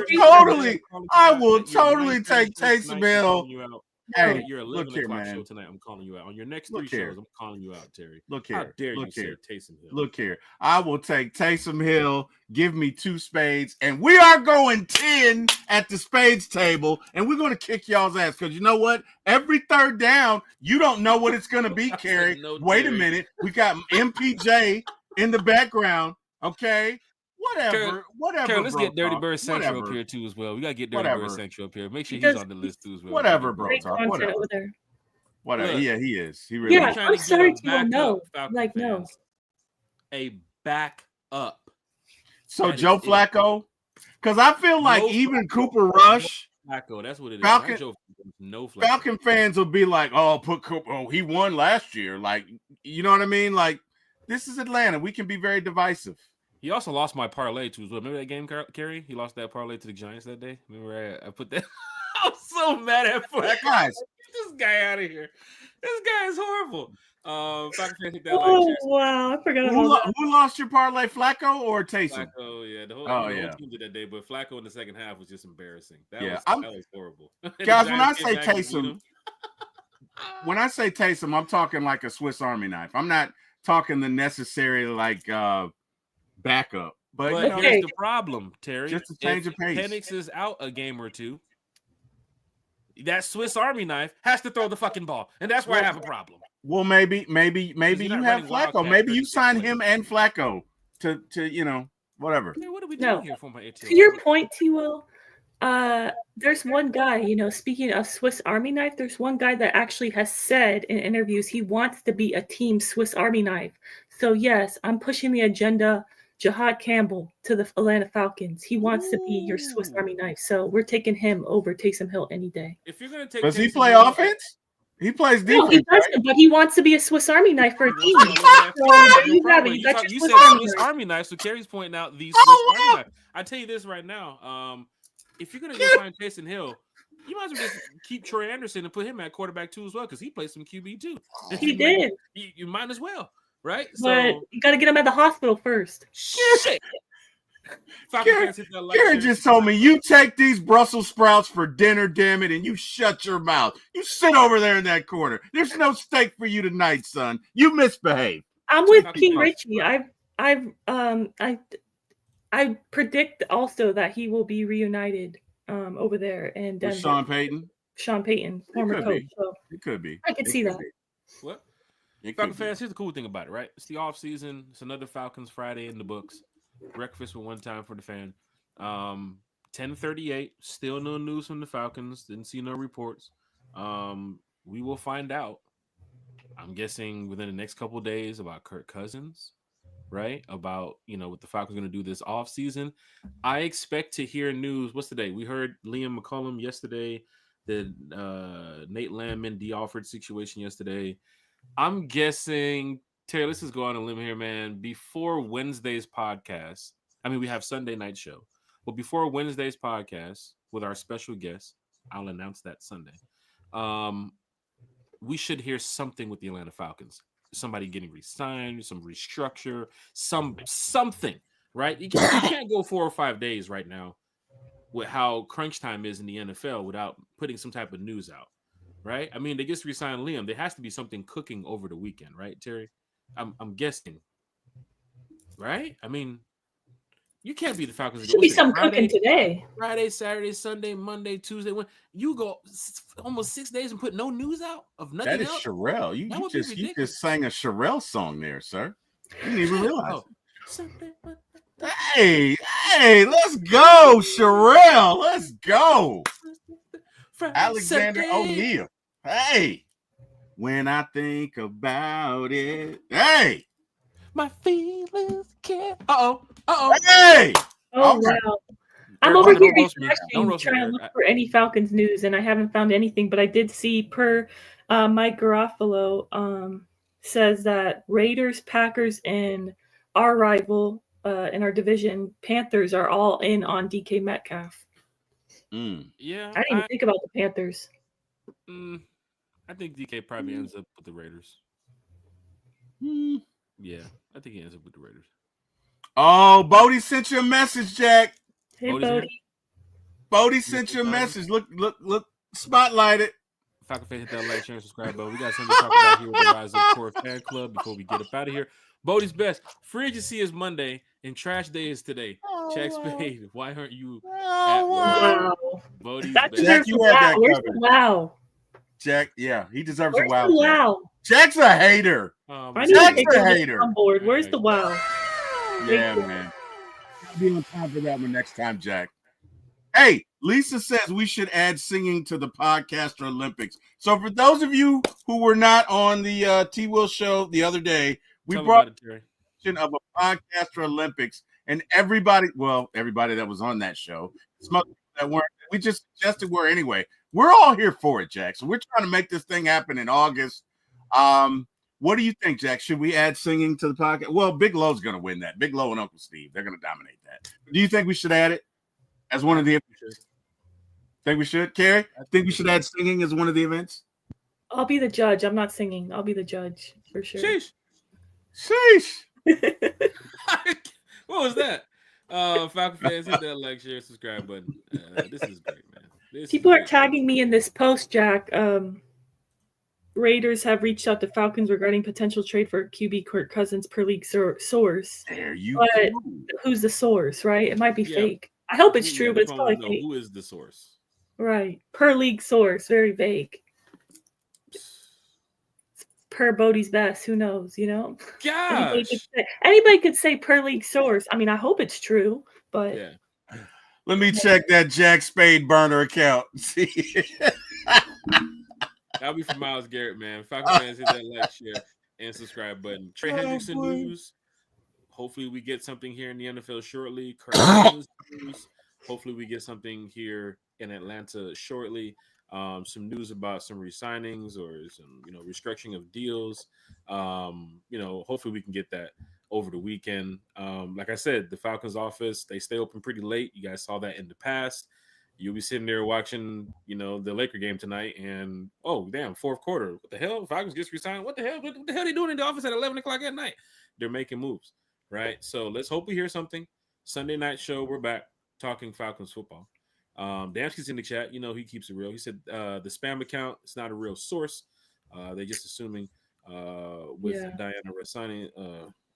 Speaker 2: totally take Taysom Hill. Hey,
Speaker 1: you're 11 o'clock show tonight. I'm calling you out. On your next three shows, I'm calling you out, Terry.
Speaker 2: Look here.
Speaker 1: How dare you say Taysom Hill?
Speaker 2: Look here. I will take Taysom Hill. Give me 2 spades. And we are going 10 at the spades table. And we're going to kick y'all's ass. Because you know what? Every third down, you don't know what it's going to be, Carrie. Wait a minute. We got MPJ in the background. Okay. Whatever.
Speaker 1: Carol, let's get Dirty Bird Central up here too as well. We gotta get Dirty Bird Central up here. Make sure he's on the list too as well.
Speaker 2: Whatever, bro. Whatever. Whatever. Yeah, he is. He really is.
Speaker 4: I'm sorry to know. Like, no.
Speaker 1: A back up.
Speaker 2: So Joe Flacco, because I feel like even Cooper Rush.
Speaker 1: Flacco, that's what it is.
Speaker 2: Falcon fans will be like, "Oh, put Cooper. Oh, he won last year." Like, you know what I mean? Like, this is Atlanta. We can be very divisive.
Speaker 1: He also lost my parlay too as well. Remember that game, Kerry? He lost that parlay to the Giants that day. Remember I put that? I was so mad at Flacco. Guys, get this guy out of here. This guy is horrible.
Speaker 4: Wow, I forgot about that.
Speaker 2: Who lost your parlay, Flacco or Taysom?
Speaker 1: Flacco, yeah. The whole team did that day, but Flacco in the second half was just embarrassing. That was horrible.
Speaker 2: Guys, when I say Taysom, I'm talking like a Swiss Army knife. I'm not talking the necessary like backup. But
Speaker 1: here's the problem, Terry.
Speaker 2: Just a change of pace.
Speaker 1: Penix is out a game or two. That Swiss Army knife has to throw the fucking ball, and that's why I have a problem.
Speaker 2: Well, maybe you have Flacco. Maybe you sign him and Flacco to whatever.
Speaker 1: Hey, what are we doing here for my ATL?
Speaker 4: To your point, T-Will, there's one guy, speaking of Swiss Army knife, there's one guy that actually has said in interviews he wants to be a team Swiss Army knife. So, yes, I'm pushing the agenda. Jahad Campbell to the Atlanta Falcons. He wants to be your Swiss Army knife. So we're taking him over Taysom Hill any day.
Speaker 1: If you're going to take,
Speaker 2: does he play offense? He plays defense.
Speaker 4: No, he doesn't, but he wants to be a Swiss Army knife for a team.
Speaker 1: You said Swiss Army knife. So Kerry's pointing out the Swiss Army knife. I tell you this right now. If you're going to go find Taysom Hill, you might as well just keep Troy Anderson and put him at quarterback too as well because he plays some QB too.
Speaker 4: He did.
Speaker 1: You might as well. right?
Speaker 4: But
Speaker 1: So
Speaker 4: you got to get him at the hospital first.
Speaker 1: shit. Falcon fans, hit that like,
Speaker 2: Karen
Speaker 1: share,
Speaker 2: just told me you take these Brussels sprouts for dinner, damn it, and you shut your mouth. You sit over there in that corner. There's no steak for you tonight, son. You misbehave.
Speaker 4: I'm
Speaker 1: So
Speaker 4: with
Speaker 1: Falcon
Speaker 4: King
Speaker 1: fans-
Speaker 4: Richie. I predict also that he will be reunited over there in Denver.
Speaker 2: With Sean Payton?
Speaker 4: Sean Payton, former
Speaker 2: could
Speaker 4: coach.
Speaker 2: be.
Speaker 4: So
Speaker 2: It could be.
Speaker 4: I could
Speaker 2: It
Speaker 4: see
Speaker 2: could
Speaker 4: that.
Speaker 2: be.
Speaker 1: What?
Speaker 2: It
Speaker 1: Falcon
Speaker 2: could be.
Speaker 1: fans, here's the cool thing about it, right? It's the off season. It's another Falcons Friday in the books. Breakfast with one time for the fan. 10:38. Still no news from the Falcons. Didn't see no reports. We will find out. I'm guessing within the next couple of days about Kirk Cousins, right? About what the Falcons are going to do this off season. I expect to hear news. What's the day? We heard Liam McCollum yesterday. The Nate Landman de-offered situation yesterday. I'm guessing, Terry, let's just go on a limb here, man. Before Wednesday's podcast, we have Sunday night show. But before Wednesday's podcast with our special guest, I'll announce that Sunday. We should hear something with the Atlanta Falcons. Somebody getting re-signed, some restructure, something, right? You can't go 4 or 5 days right now with how crunch time is in the NFL without putting some type of news out, right? They just re-signed Liam. There has to be something cooking over the weekend, right, Terry? I'm guessing, right? You can't be the Falcons.
Speaker 4: Should be some cooking today.
Speaker 1: Friday, Saturday, Sunday, Monday, Tuesday. When you go almost 6 days and put no news out of nothing.
Speaker 2: That is
Speaker 1: else?
Speaker 2: Sherelle. You just sang a Sherelle song there, sir. You didn't even realize. Hey, let's go, Sherelle. Let's go. Alexander O'Neal. Hey, when I think about it. Hey.
Speaker 1: My feelings can't. Uh-oh.
Speaker 2: Hey.
Speaker 4: Oh,
Speaker 2: right.
Speaker 4: wow. I'm over here trying to
Speaker 1: me,
Speaker 4: look for any Falcons news, and I haven't found anything, but I did see Mike Garofalo says that Raiders, Packers, and our rival in our division, Panthers, are all in on DK Metcalf.
Speaker 1: Yeah.
Speaker 4: I didn't even think about the Panthers.
Speaker 1: I think DK probably ends up with the Raiders. Yeah, I think he ends up with the Raiders.
Speaker 2: Oh, Bodie sent you a message, Jack.
Speaker 4: Hey, Bodie.
Speaker 2: Bodie sent you a message. Look, spotlight it.
Speaker 1: Falcon fan, hit that like, share, and subscribe button. We got something to talk about here with the Rise Up Core Fan Club before we get up out of here. Bodie's best. Free agency is Monday and trash day is today. Check Spade. Why aren't you at work?
Speaker 4: Wow.
Speaker 1: Bodie's
Speaker 4: That
Speaker 1: best.
Speaker 4: deserves a wow. Where's the wow?
Speaker 2: Jack, yeah, he deserves
Speaker 4: Where's
Speaker 2: a wow.
Speaker 4: The wow?
Speaker 2: Jack's a hater.
Speaker 4: I need to take
Speaker 2: a hater.
Speaker 4: On board. Where's the wow?
Speaker 2: Yeah, man. I'll be on time for that one next time, Jack. Hey, Lisa says we should add singing to the Podcaster Olympics. So for those of you who were not on the T-Will show the other day, we brought a of a Podcaster Olympics, and everybody that was on that show, some that weren't, we just suggested were anyway. We're all here for it, Jack. So we're trying to make this thing happen in August. What do you think, Jack? Should we add singing to the podcast? Well, Big Low's going to win that. Big Low and Uncle Steve, they're going to dominate that. Do you think we should add it as one of the events? Think we should, Carrie? I think we should add singing as one of the events.
Speaker 4: I'll be the judge. I'm not singing. I'll be the judge for sure.
Speaker 2: Sheesh.
Speaker 1: What was that? Falcon fans, hit that like, share, subscribe button. This is great, man.
Speaker 4: People are tagging me in this post, Jack. Raiders have reached out to Falcons regarding potential trade for QB Kirk Cousins per league source.
Speaker 2: There you
Speaker 4: go.
Speaker 2: But
Speaker 4: who's the source, right? It might be fake. I hope it's true, but it's probably fake.
Speaker 1: Who is the source?
Speaker 4: Right. Per league source. Very vague. Per Bodie's best. Who knows,
Speaker 1: Gosh.
Speaker 2: Anybody
Speaker 4: could say per league source. I hope it's true, but
Speaker 1: yeah.
Speaker 2: Let me check that Jack Spade burner account. See.
Speaker 1: That'll be for Myles Garrett, man. Falcon fans, hit that like, share, and subscribe button. Trey Hendrickson news. Hopefully we get something here in the NFL shortly. News. Hopefully we get something here in Atlanta shortly. Some news about some re-signings or some, restructuring of deals. Hopefully we can get that over the weekend. Like I said, the Falcons office, they stay open pretty late. You guys saw that in the past. you'll be sitting there watching, the Laker game tonight, and oh damn, fourth quarter, what the hell? Falcons gets resigned. What the hell? What the hell are they doing in the office at 11 o'clock at night? They're making moves, right? So let's hope we hear something. Sunday night show, we're back talking Falcons football. Damsky's in the chat. He keeps it real. He said the spam account is not a real source. They're just assuming with Diana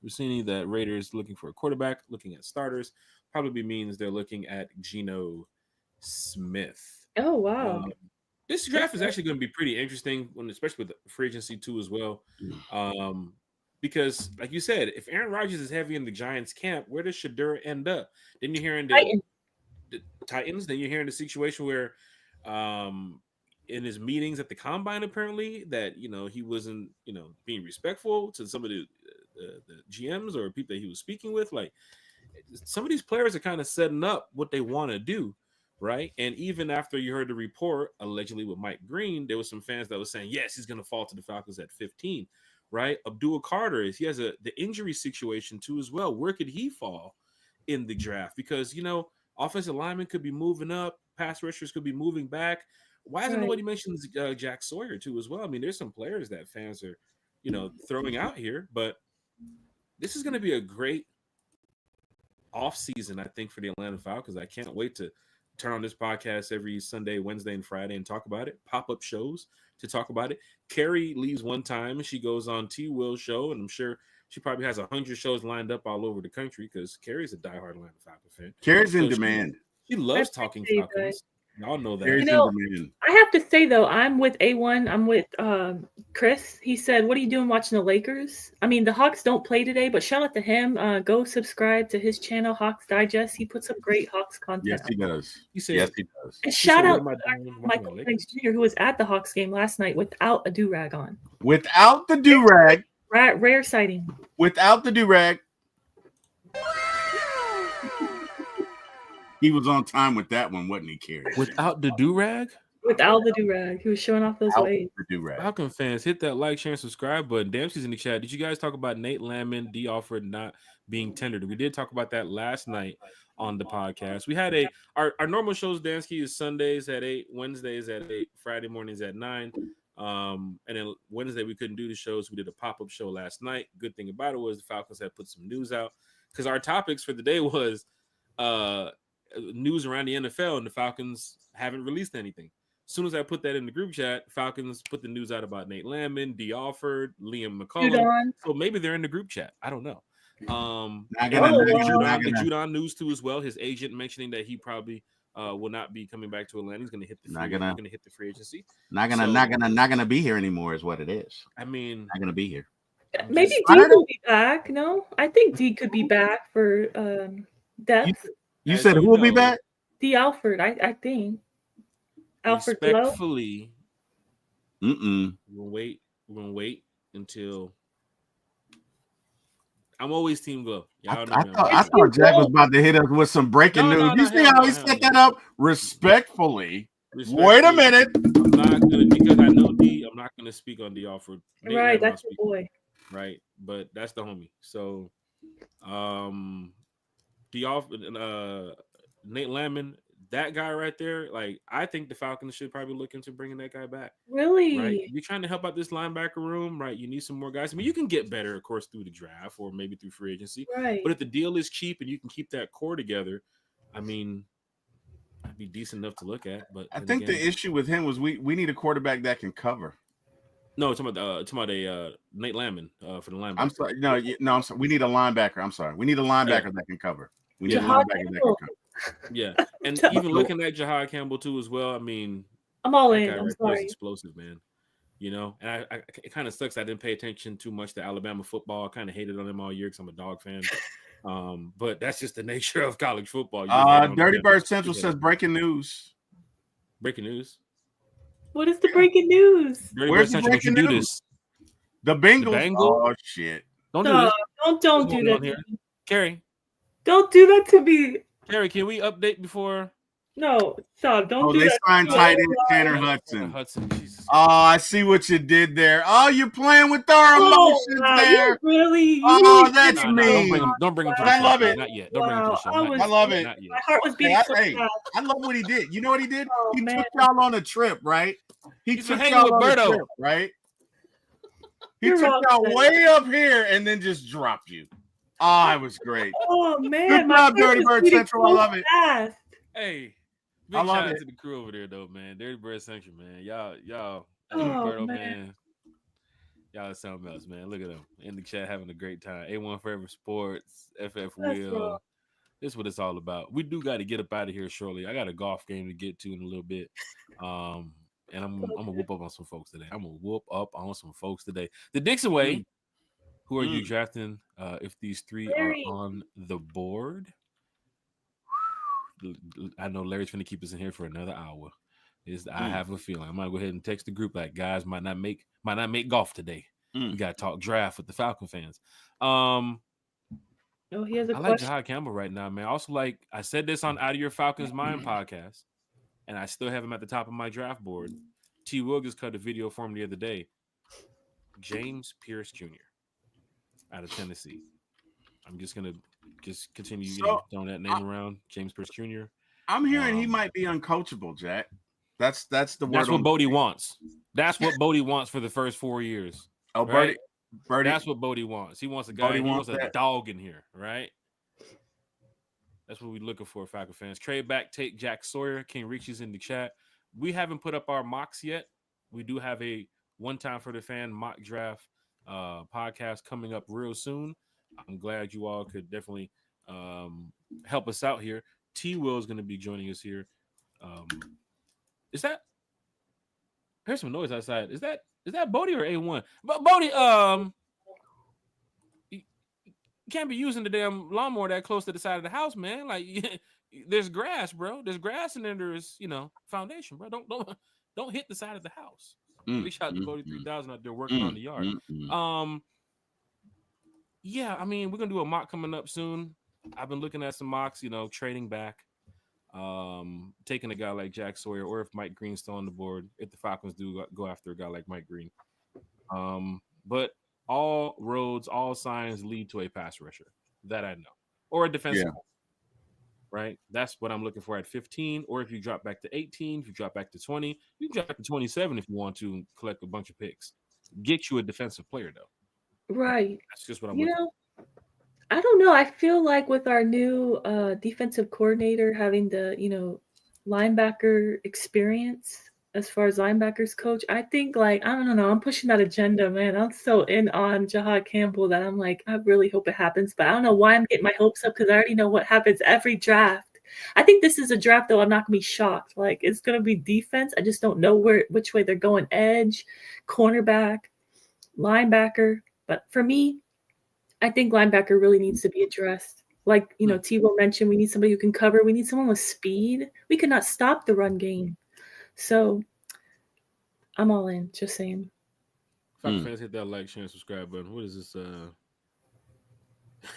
Speaker 1: Rossini that Raiders looking for a quarterback, looking at starters, probably means they're looking at Geno Smith.
Speaker 4: Oh, wow.
Speaker 1: This draft is actually going to be pretty interesting, especially with free agency too as well. Because, like you said, if Aaron Rodgers is heavy in the Giants camp, where does Shedeur end up? Then you're hearing the Titans. Then you're hearing the situation where, in his meetings at the combine, apparently that he wasn't being respectful to some of the GMs or people that he was speaking with. Like, some of these players are kind of setting up what they want to do, right? And even after you heard the report, allegedly with Mike Green, there was some fans that was saying, yes, he's going to fall to the Falcons at 15, right? Abdul Carter he has the injury situation too as well. Where could he fall in the draft? Because offensive linemen could be moving up, pass rushers could be moving back. Why hasn't nobody mentioned Jack Sawyer too as well? I mean, there's some players that fans are, throwing out here, but this is going to be a great off season, I think, for the Atlanta Falcons. I can't wait to turn on this podcast every Sunday, Wednesday, and Friday and talk about it. Pop-up shows to talk about it. Carrie leaves one time and she goes on T. Will's show, and I'm sure she probably has 100 shows lined up all over the country because Carrie's a diehard Atlanta Falcons fan.
Speaker 2: Carrie's in demand.
Speaker 1: She loves talking Falcons. Y'all know that.
Speaker 4: I have to say, though, I'm with A1. I'm with Chris. He said, what are you doing watching the Lakers? I mean, the Hawks don't play today, but shout out to him. Go subscribe to his channel, Hawks Digest. He puts up great Hawks content.
Speaker 2: Yes, he does.
Speaker 1: Yes, he
Speaker 2: does.
Speaker 4: And shout out to Michael Penix Jr., who was at the Hawks game last night without a do-rag on.
Speaker 2: Without the do-rag.
Speaker 4: Rare sighting.
Speaker 2: Without the do-rag. He was on time with that one, wasn't he, Carrie?
Speaker 1: Without the do-rag?
Speaker 4: Without the do-rag. He was showing off those waves.
Speaker 1: Falcon fans, hit that like, share, and subscribe button. Dempsey's in the chat. Did you guys talk about Nate Landman, D. Alford not being tendered? We did talk about that last night on the podcast. We had our normal shows, Dansky, is Sundays at 8, Wednesdays at 8, Friday mornings at 9. And then Wednesday we couldn't do the shows. We did a pop-up show last night. Good thing about it was the Falcons had put some news out because our topics for the day was news around the NFL, and the Falcons haven't released anything. As soon as I put that in the group chat, Falcons put the news out about Nate Landman, D. Alford, Liam McCullum. So maybe they're in the group chat. I don't know. The Judon news too as well. His agent mentioning that he probably will not be coming back to Atlanta. He's going to hit the free agency.
Speaker 2: Not gonna be here anymore is what it is.
Speaker 1: I mean,
Speaker 2: not gonna be here.
Speaker 4: Maybe D will be back. No, I think D could be back for depth.
Speaker 2: You said who will be back?
Speaker 4: D. Alford, I think. Alford
Speaker 1: respectfully.
Speaker 2: We're
Speaker 1: gonna wait until. I'm always Team Glow.
Speaker 2: I thought Jack was about to hit us with some breaking news. You see how he set that up? Respectfully. Wait a minute.
Speaker 1: I'm not gonna, because I know D. I'm not gonna speak on D. Alford.
Speaker 4: Right, that's your boy.
Speaker 1: Right, but that's the homie. So, D. Alford, Nate Landman, that guy right there. Like, I think the Falcons should probably look into bringing that guy back.
Speaker 4: Really?
Speaker 1: Right? You're trying to help out this linebacker room, right? You need some more guys. I mean, you can get better, of course, through the draft or maybe through free agency.
Speaker 4: Right.
Speaker 1: But if the deal is cheap and you can keep that core together, I mean, it'd be decent enough to look at. But
Speaker 2: I think the issue with him was we need a quarterback that can cover.
Speaker 1: No, it's about Nate Landman for the linebacker.
Speaker 2: I'm sorry. No, I'm sorry. We need a linebacker. I'm sorry. We need a linebacker that can cover. We need a linebacker that can cover.
Speaker 1: Yeah, and even looking at Jahad Campbell too as well. I mean,
Speaker 4: I'm all in. I'm sorry.
Speaker 1: Explosive, man. And it kind of sucks. I didn't pay attention too much to Alabama football. I kind of hated on them all year because I'm a dog fan. But that's just the nature of college football.
Speaker 2: Dirty Bird Central says breaking news.
Speaker 1: Breaking news.
Speaker 4: What is the breaking news?
Speaker 2: Where's the breaking news? Do this? The Bengals. Oh shit!
Speaker 1: Don't do this.
Speaker 4: Don't do that,
Speaker 1: Carrie.
Speaker 4: Don't do that to me.
Speaker 1: Carrie, can we update before
Speaker 4: No, stop. Don't
Speaker 2: Oh,
Speaker 4: do
Speaker 2: they
Speaker 4: that.
Speaker 2: signed
Speaker 4: No,
Speaker 2: tight end
Speaker 4: no.
Speaker 2: Tanner
Speaker 1: Hudson.
Speaker 2: Hudson.
Speaker 1: Jesus.
Speaker 2: Oh, I see what you did there. Oh, you're playing with our
Speaker 4: Oh,
Speaker 2: emotions
Speaker 4: wow,
Speaker 2: there.
Speaker 4: you
Speaker 2: Oh,
Speaker 4: really
Speaker 2: that's
Speaker 1: Nah, don't bring
Speaker 2: mean.
Speaker 1: him. Don't bring him to
Speaker 2: But
Speaker 1: the
Speaker 2: I
Speaker 1: show.
Speaker 2: love
Speaker 1: man.
Speaker 2: it.
Speaker 1: Not yet. Don't bring him to the show. Not
Speaker 2: I
Speaker 1: yet.
Speaker 2: love it.
Speaker 1: Not yet.
Speaker 4: My heart was
Speaker 2: Hey,
Speaker 4: beating so fast.
Speaker 2: I love what he did. You know what he did?
Speaker 4: Oh,
Speaker 2: He
Speaker 4: man.
Speaker 2: took y'all on a trip, right? He
Speaker 1: He's been
Speaker 2: took
Speaker 1: hanging
Speaker 2: y'all
Speaker 1: with
Speaker 2: on a
Speaker 1: Berto.
Speaker 2: trip, right? He
Speaker 4: You're
Speaker 2: took
Speaker 4: wrong,
Speaker 2: y'all
Speaker 4: man.
Speaker 2: way up here and then just dropped you. Oh, it was great.
Speaker 4: Oh man,
Speaker 2: Good
Speaker 4: my
Speaker 2: job,
Speaker 4: heart
Speaker 2: Dirty
Speaker 4: was
Speaker 2: Bird
Speaker 4: beating
Speaker 2: Central. I
Speaker 4: so
Speaker 2: love it.
Speaker 4: fast.
Speaker 1: Hey,
Speaker 2: I
Speaker 1: big
Speaker 2: love
Speaker 1: shout out
Speaker 2: it.
Speaker 1: to the crew over there, though, man. Dirty Bird Central, man. Y'all, hey,
Speaker 4: Oh,
Speaker 1: Berto,
Speaker 4: man.
Speaker 1: man. Y'all are something else, man. Look at them in the chat having a great time. A1 Forever Sports, FF
Speaker 4: That's
Speaker 1: Will.
Speaker 4: wrong.
Speaker 1: This is what it's all about. We do got to get up out of here shortly. I got a golf game to get to in a little bit. And I'm gonna whoop up on some folks today. The Dixon Way. Who are you drafting? If these three are on the board, I know Larry's gonna keep us in here for another hour. I have a feeling. I'm gonna go ahead and text the group like, guys, might not make golf today. We gotta talk draft with the Falcon fans.
Speaker 4: He has a
Speaker 1: I like
Speaker 4: question.
Speaker 1: Jahad Campbell right now, man. Also, I said this on Out of Your Falcons Mind podcast, and I still have him at the top of my draft board. T. Wilkins cut a video for him the other day. James Pierce Jr. out of Tennessee. I'm just gonna continue throwing that name around. James Pierce Jr.
Speaker 2: I'm hearing he might be uncoachable, Jack. That's the word.
Speaker 1: That's what Bodie wants. That's what Bodie wants for the first 4 years.
Speaker 2: Oh,
Speaker 1: right?
Speaker 2: Birdie.
Speaker 1: That's what Bodie wants. He wants a guy. He wants a dog in here, right? That's what we're looking for, Falcon fans. Trade back, take Jack Sawyer. King Richie's in the chat. We haven't put up our mocks yet. We do have a One Time for the Fan mock draft podcast coming up real soon. I'm glad you all could definitely help us out here. T. Will is going to be joining us here. Is that? Here's some noise outside. Is that Bodie or A1? But Bodie, you can't be using the damn lawnmower that close to the side of the house, man. Like, there's grass, bro. There's grass, and then there's foundation, bro. Don't hit the side of the house. Big shout out to Bodie 3000 out there working on the yard. Yeah, I mean, we're gonna do a mock coming up soon. I've been looking at some mocks, trading back, taking a guy like Jack Sawyer, or if Mike Green's still on the board, if the Falcons do go after a guy like Mike Green. But all roads, all signs lead to a pass rusher. That I know. Or a defensive. Yeah. Right? That's what I'm looking for at 15. Or if you drop back to 18, if you drop back to 20, you can drop back to 27 if you want to collect a bunch of picks. Get you a defensive player, though.
Speaker 4: Right.
Speaker 1: That's just what I'm looking for.
Speaker 4: I don't know. I feel like with our new defensive coordinator having the, linebacker experience as far as linebackers coach, I think I don't know. I'm pushing that agenda, man. I'm so in on Jahad Campbell that I'm like, I really hope it happens. But I don't know why I'm getting my hopes up because I already know what happens every draft. I think this is a draft, though. I'm not going to be shocked. It's going to be defense. I just don't know which way they're going. Edge, cornerback, linebacker. But for me, I think linebacker really needs to be addressed. T. Will mentioned, we need somebody who can cover. We need someone with speed. We cannot stop the run game. So I'm all in, just saying.
Speaker 1: Falcon fans, hit that like, share, and subscribe button. What is this?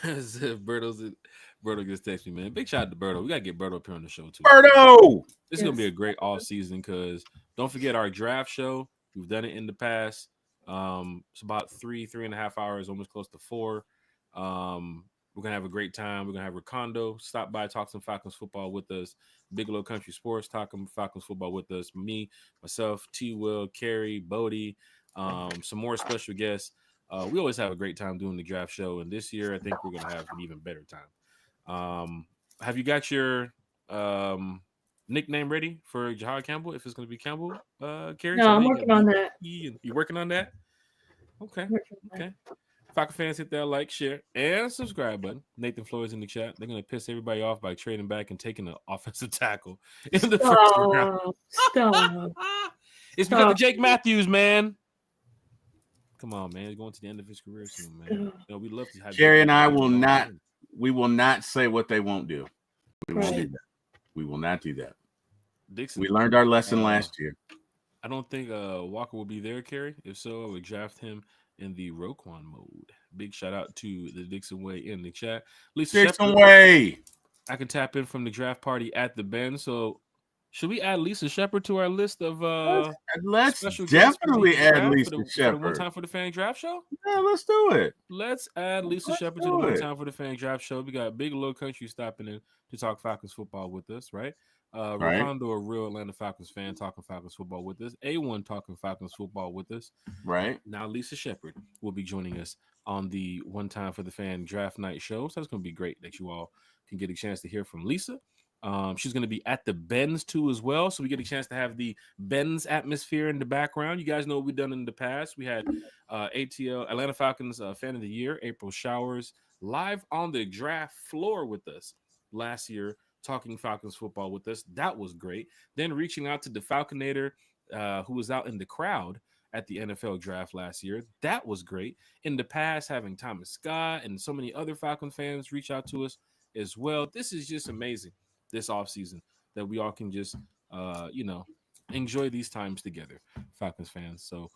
Speaker 1: Berto gets texted me, man. Big shout out to Berto. We got to get Berto up here on the show, too.
Speaker 2: Berto!
Speaker 1: This is going to be a great off season because don't forget our draft show. We've done it in the past. It's about 3.5 hours, almost close to 4. We're gonna have a great time. We're gonna have Ricondo stop by, talk some Falcons football with us. Bigelow Country Sports talking Falcons football with us. Me, myself, T. Will, Carrie, Bodie, some more special guests. We always have a great time doing the draft show, and this year I think we're gonna have an even better time. Have you got your nickname ready for Jahad Campbell? If it's gonna be Campbell, Carrie?
Speaker 4: No, I'm working on that.
Speaker 1: You working on that? Okay. Falcon fans, hit that like, share, and subscribe button. Nathan Flores in the chat. They're going to piss everybody off by trading back and taking an offensive tackle in the first round.
Speaker 4: Stop.
Speaker 1: It's because of Jake Matthews, man. Come on, man. He's going to the end of his career soon, man. We love to have
Speaker 2: Jerry and I will not. We will not say what they won't do. We won't do that. We will not do that.
Speaker 1: Dixon,
Speaker 2: we learned our lesson last year.
Speaker 1: I don't think Walker will be there, Kerry. If so, I would draft him in the Roquan mode. Big shout out to the Dixon Way in the chat. Lisa
Speaker 2: Dixon Way.
Speaker 1: I can tap in from the draft party at the Bend. So Should we add Lisa Shepard to our list of
Speaker 2: let's
Speaker 1: special guests
Speaker 2: definitely add Lisa
Speaker 1: for the
Speaker 2: Shepard.
Speaker 1: One Time for the Fan draft show?
Speaker 2: Yeah, let's do it.
Speaker 1: Let's add Lisa Shepard to the One Time for the Fan draft show. We got Big Low Country stopping in to talk Falcons football with us, right? Rokondo, a real Atlanta Falcons fan, talking Falcons football with us. A1 talking Falcons football with us.
Speaker 2: Right.
Speaker 1: Now Lisa Shepard will be joining us on the One Time for the Fan draft night show. So that's going to be great that you all can get a chance to hear from Lisa. She's going to be at the Benz too as well. So we get a chance to have the Benz atmosphere in the background. You guys know what we've done in the past. We had ATL, Atlanta Falcons Fan of the Year, April Showers, live on the draft floor with us last year, talking Falcons football with us. That was great. Then reaching out to the Falconator, who was out in the crowd at the NFL draft last year. That was great. In the past, having Thomas Scott and so many other Falcon fans reach out to us as well. This is just amazing this offseason that we all can just, enjoy these times together, Falcons fans. So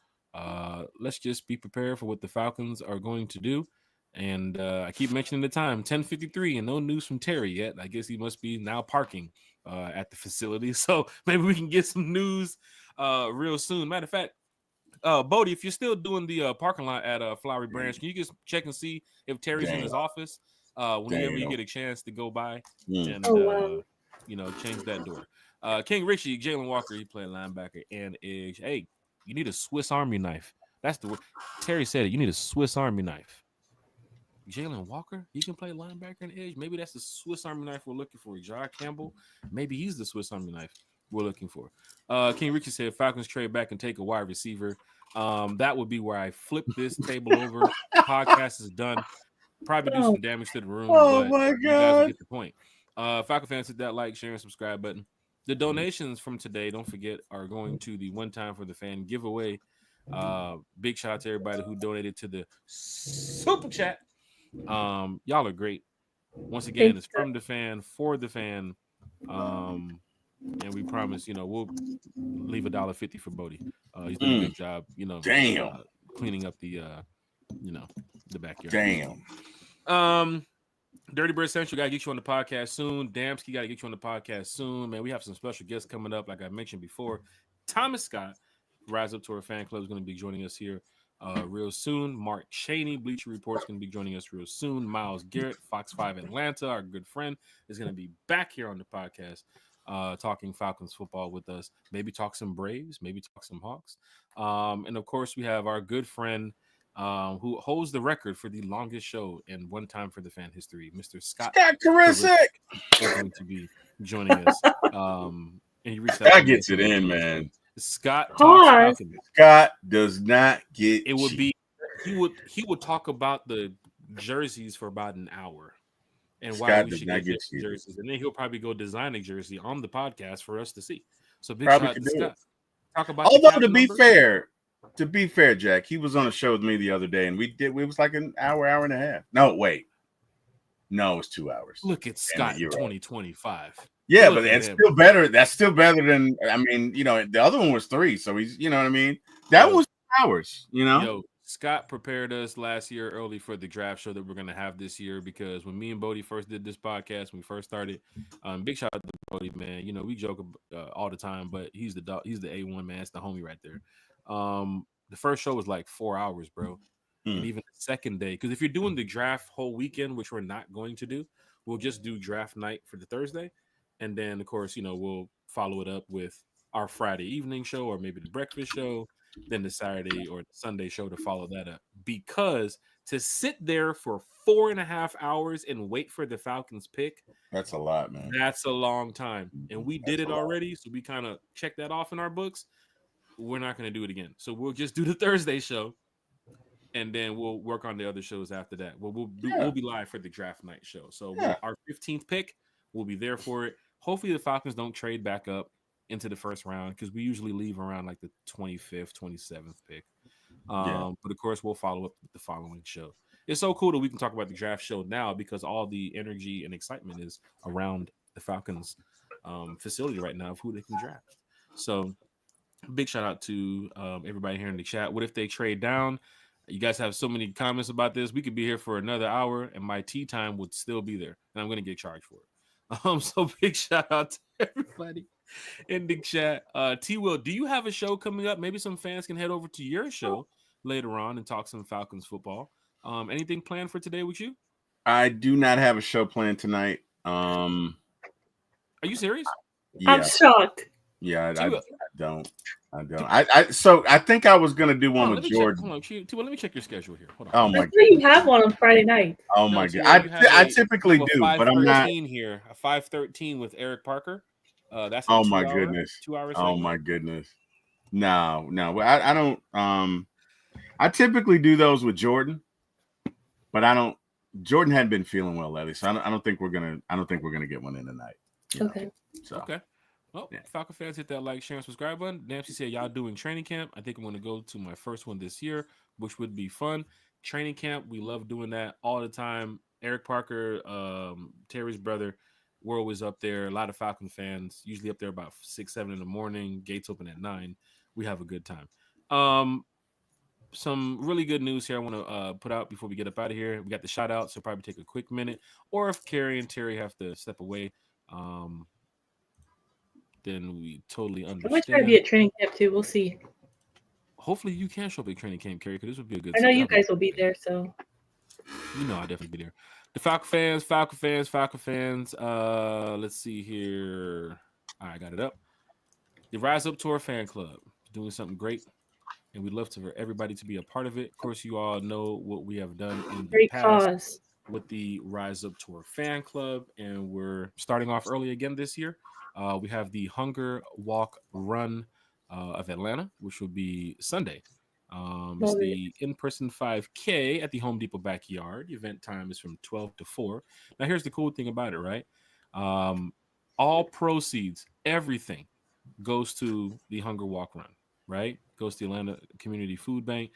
Speaker 1: let's just be prepared for what the Falcons are going to do. And I keep mentioning the time, 10:53, and no news from Terry yet. I guess he must be now parking at the facility. So maybe we can get some news real soon. Matter of fact, Bodie, if you're still doing the parking lot at Flowery Branch, can you just check and see if Terry's in his office whenever you get a chance to go by and change that door. King Richie, Jalen Walker, he played linebacker and edge. Hey, you need a Swiss Army knife. That's the word. Terry said it. You need a Swiss Army knife. Jalen Walker, he can play linebacker and edge. Maybe that's the Swiss Army knife we're looking for. Jar Campbell, maybe he's the Swiss Army knife we're looking for. King Richie said Falcons trade back and take a wide receiver. That would be where I flip this table over. Podcast is done. Probably do some damage to the room.
Speaker 2: Oh
Speaker 1: but
Speaker 2: my
Speaker 1: you guys
Speaker 2: God.
Speaker 1: will get the point. Falcon fans, hit that like, share, and subscribe button. The donations from today, don't forget, are going to the One Time for the Fan giveaway. Big shout out to everybody who donated to the super chat. Y'all are great. Once again, it's from the fan, for the fan. And we promise, we'll leave $1.50 for Bodie. He's doing a good job, cleaning up the the backyard.
Speaker 2: Damn.
Speaker 1: Dirty Bird Central got to get you on the podcast soon. Damsky got to get you on the podcast soon. Man, we have some special guests coming up, like I mentioned before. Thomas Scott, Rise Up to Our Fan Club, is going to be joining us here real soon. Mark Cheney, Bleacher Report, is going to be joining us real soon. Miles Garrett, Fox 5 Atlanta, our good friend, is going to be back here on the podcast talking Falcons football with us. Maybe talk some Braves, maybe talk some Hawks. And, of course, we have our good friend who holds the record for the longest show in One Time for the Fan history, Mr. Scott
Speaker 2: Karisic
Speaker 1: is going to be joining us. And he reached out.
Speaker 2: Scott gets it in, man.
Speaker 1: Scott talks Falcons.
Speaker 2: Scott does not get
Speaker 1: it. Would be he would talk about the jerseys for about an hour and
Speaker 2: Scott
Speaker 1: why we should get jerseys, and then he'll probably go design a jersey on the podcast for us to see. So big shout out to Scott. Talk about.
Speaker 2: Although to be fair, Jack, he was on a show with me the other day, and it was like an hour and a half. No, wait. No, it was 2 hours.
Speaker 1: Look at Scott 2025.
Speaker 2: Yeah, but it's still better. That's still better than, the other one was 3. So he's, you know what I mean? That was 2 hours,
Speaker 1: Yo, Scott prepared us last year early for the draft show that we're going to have this year, because when me and Bodie first did this podcast, when we first started, big shout out to Bodie, man. We joke all the time, but he's the A1, man. It's the homie right there. The first show was like 4 hours, bro. And even the second day, because if you're doing the draft whole weekend, which we're not going to do, we'll just do draft night for the Thursday. And then, of course, we'll follow it up with our Friday evening show, or maybe the breakfast show, then the Saturday or the Sunday show to follow that up. Because to sit there for 4.5 hours and wait for the Falcons pick,
Speaker 2: that's a lot, man.
Speaker 1: That's a long time. And we did it already, so we kind of checked that off in our books. We're not going to do it again. So we'll just do the Thursday show, and then we'll work on the other shows after that. We'll be live for the draft night show. So our 15th pick, we'll be there for it. Hopefully the Falcons don't trade back up into the first round, because we usually leave around like the 25th, 27th pick. But of course, we'll follow up with the following show. It's so cool that we can talk about the draft show now, because all the energy and excitement is around the Falcons facility right now of who they can draft. So big shout out to everybody here in the chat. What if they trade down? You guys have so many comments about this. We could be here for another hour, and my tea time would still be there, and I'm going to get charged for it. So big shout out to everybody in the chat. T Will, do you have a show coming up? Maybe some fans can head over to your show later on and talk some Falcons football. Anything planned for today with you?
Speaker 2: I do not have a show planned tonight.
Speaker 1: Are you serious?
Speaker 2: Yeah,
Speaker 4: I'm shocked.
Speaker 2: yeah,
Speaker 1: T Will,
Speaker 2: I don't. So I think I was gonna do one with
Speaker 1: let me
Speaker 2: Jordan.
Speaker 1: check. Hold on, T Will, let me check your schedule here. Hold on.
Speaker 2: Oh
Speaker 4: I
Speaker 2: my
Speaker 4: thought you have one on Friday night.
Speaker 2: Oh
Speaker 1: No,
Speaker 2: my
Speaker 1: T
Speaker 2: god!
Speaker 1: Will, you have
Speaker 2: I
Speaker 1: a
Speaker 2: typically
Speaker 1: you have a
Speaker 2: do, but I'm not.
Speaker 1: 5:13 here. A 5:13 with Eric Parker. That's a
Speaker 2: Oh my
Speaker 1: 2 hour
Speaker 2: goodness!
Speaker 1: 2 hour
Speaker 2: Oh
Speaker 1: segment.
Speaker 2: my goodness! No, I don't. I typically do those with Jordan, but I don't. Jordan hadn't been feeling well lately, so I don't think we're gonna. I don't think we're gonna get one in tonight.
Speaker 4: Okay.
Speaker 2: So
Speaker 1: Okay. Well,
Speaker 2: yeah.
Speaker 1: Falcon fans, hit that like, share, and subscribe button. Nancy said, y'all doing training camp. I think I'm going to go to my first one this year, which would be fun. Training camp, we love doing that all the time. Eric Parker, Terry's brother, we're always up there. A lot of Falcon fans, usually up there about 6, 7 in the morning. Gates open at 9. We have a good time. Some really good news here I want to put out before we get up out of here. We got the shout out, so probably take a quick minute. Or if Carrie and Terry have to step away, then we totally
Speaker 4: I might try to be
Speaker 1: understand.
Speaker 4: at training camp too. We'll see.
Speaker 1: Hopefully you can show up at training camp, Carrie, because this would be a good.
Speaker 4: I know you
Speaker 1: that'd be-
Speaker 4: guys will be there, so
Speaker 1: You know I'll definitely be there. The Falcon fans. Let's see here. All right, got it up. The Rise Up Tour fan club is doing something great, and we'd love for everybody to be a part of it. Of course, you all know what we have done in the
Speaker 4: great
Speaker 1: past
Speaker 4: cause.
Speaker 1: with the Rise Up Tour fan club, and we're starting off early again this year. We have the Hunger Walk Run of Atlanta, which will be Sunday. It's
Speaker 4: Love it.
Speaker 1: the in-person 5K at the Home Depot backyard. The event time is from 12 to 4. Now, here's the cool thing about it, right? All proceeds, everything goes to the Hunger Walk Run, right? Goes to the Atlanta Community Food Bank.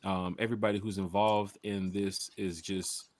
Speaker 1: Everybody who's involved in this is just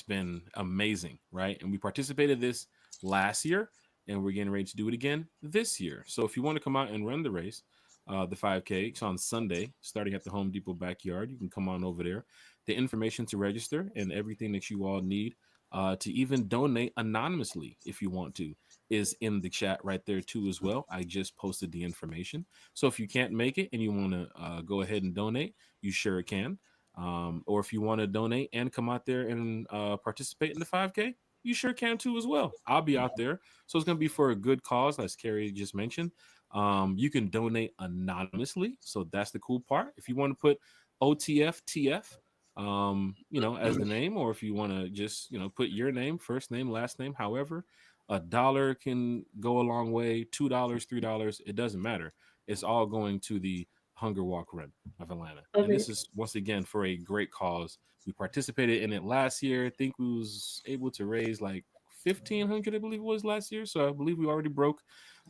Speaker 1: been amazing, right? And we participated this last year, and we're getting ready to do it again this year. So if you want to come out and run the race, the 5K, it's on Sunday, starting at the Home Depot backyard. You can come on over there. The information to register and everything that you all need to even donate anonymously if you want to is in the chat right there too as well. I just posted the information. So if you can't make it and you want to go ahead and donate, you sure can. Or if you want to donate and come out there and participate in the 5K, you sure can too as well. I'll be out there. So it's going to be for a good cause, as Carrie just mentioned. You can donate anonymously. So that's the cool part. If you want to put OTFTF, as the name, or if you want to just, put your name, first name, last name, however, $1 can go a long way, $2, $3, it doesn't matter. It's all going to the Hunger Walk Run of Atlanta. And this is once again for a great cause. We participated in it last year. I think we was able to raise like 1,500, I believe it was last year. So I believe we already broke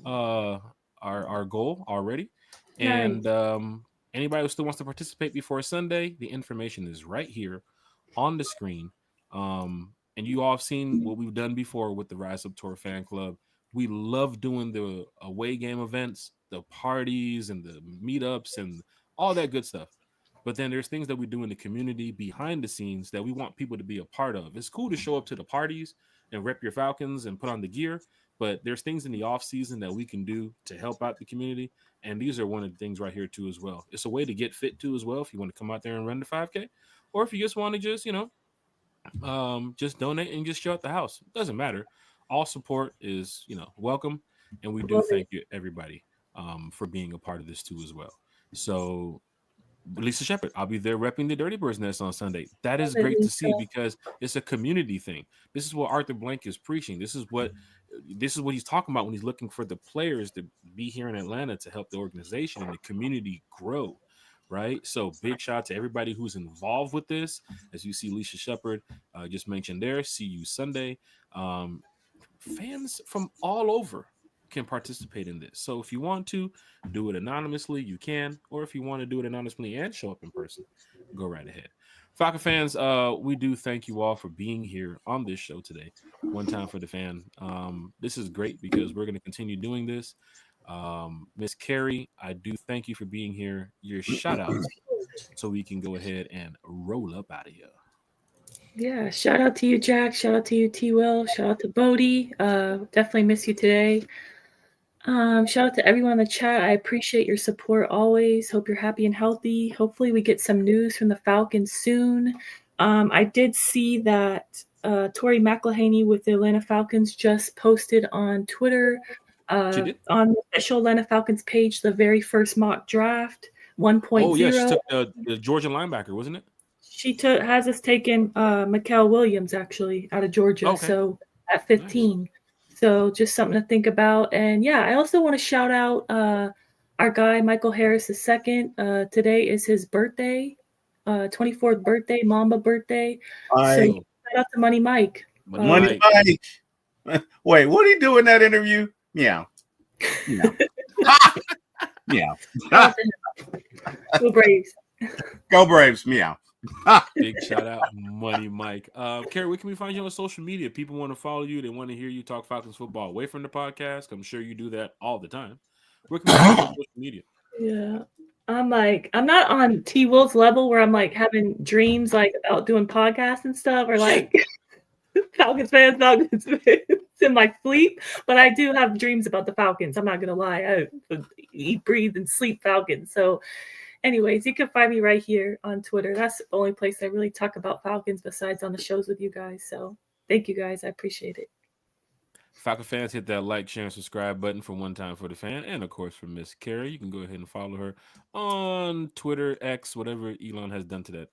Speaker 1: our goal already.
Speaker 4: Nice.
Speaker 1: And anybody who still wants to participate before Sunday, the information is right here on the screen. And you all have seen what we've done before with the Rise Up Tour fan club. We love doing the away game events, the parties and the meetups and all that good stuff. But then there's things that we do in the community behind the scenes that we want people to be a part of. It's cool to show up to the parties and rep your Falcons and put on the gear, but there's things in the off season that we can do to help out the community. And these are one of the things right here too as well. It's a way to get fit too as well if you want to come out there and run the 5K, or if you just want to just donate and just show at the house. It doesn't matter. All support is welcome, and we do thank you everybody for being a part of this too as well. So Lisa Shepard, I'll be there repping the Dirty Birds Nest on Sunday. That is great to see because it's a community thing. This is what Arthur Blank is preaching. This is what he's talking about when he's looking for the players to be here in Atlanta to help the organization and the community grow. Right. So big shout out to everybody who's involved with this. As you see, Lisa Shepard just mentioned there. See you Sunday. Fans from all over can participate in this. So if you want to do it anonymously, you can. Or if you want to do it anonymously and show up in person, go right ahead. Falcon fans, we do thank you all for being here on this show today. One time for the fan. This is great because we're going to continue doing this. Miss Carrie, I do thank you for being here. Your shout outs so we can go ahead and roll up out of here.
Speaker 4: Yeah, shout out to you, Jack. Shout out to you, T. Will. Shout out to Bodie. Definitely miss you today. Shout out to everyone in the chat. I appreciate your support always. Hope you're happy and healthy. Hopefully, we get some news from the Falcons soon. I did see that Tori McElhaney with the Atlanta Falcons just posted on Twitter
Speaker 1: She did?
Speaker 4: on the official Atlanta Falcons page the very first mock draft 1.0.
Speaker 1: Oh, yeah, she took the Georgia linebacker, wasn't it?
Speaker 4: She has us taking Mikael Williams, actually, out of Georgia.
Speaker 1: Okay.
Speaker 4: So at 15. Nice. So just something to think about. And yeah, I also want to shout out our guy, Michael Harris II. Today is his birthday, 24th birthday, Mamba birthday. So shout out to Money Mike.
Speaker 2: Money Mike. Wait, what did he do in that interview? Meow. Meow. Meow.
Speaker 4: Go Braves.
Speaker 2: Go Braves. Meow.
Speaker 1: Big shout out, Money Mike. Carrie, where can we find you on social media? People want to follow you. They want to hear you talk Falcons football away from the podcast. I'm sure you do that all the time. Where can we find you on social media?
Speaker 4: Yeah. I'm not on T Will's level where I'm like having dreams like about doing podcasts and stuff or like Falcons fans in my sleep, but I do have dreams about the Falcons. I'm not gonna lie. I eat, breathe, and sleep Falcons. So anyways, you can find me right here on Twitter. That's the only place I really talk about Falcons besides on the shows with you guys. So thank you guys. I appreciate it.
Speaker 1: Falcon fans, hit that like, share, and subscribe button for One Time for the Fan. And, of course, for Miss Carrie, you can go ahead and follow her on Twitter, X, whatever Elon has done to that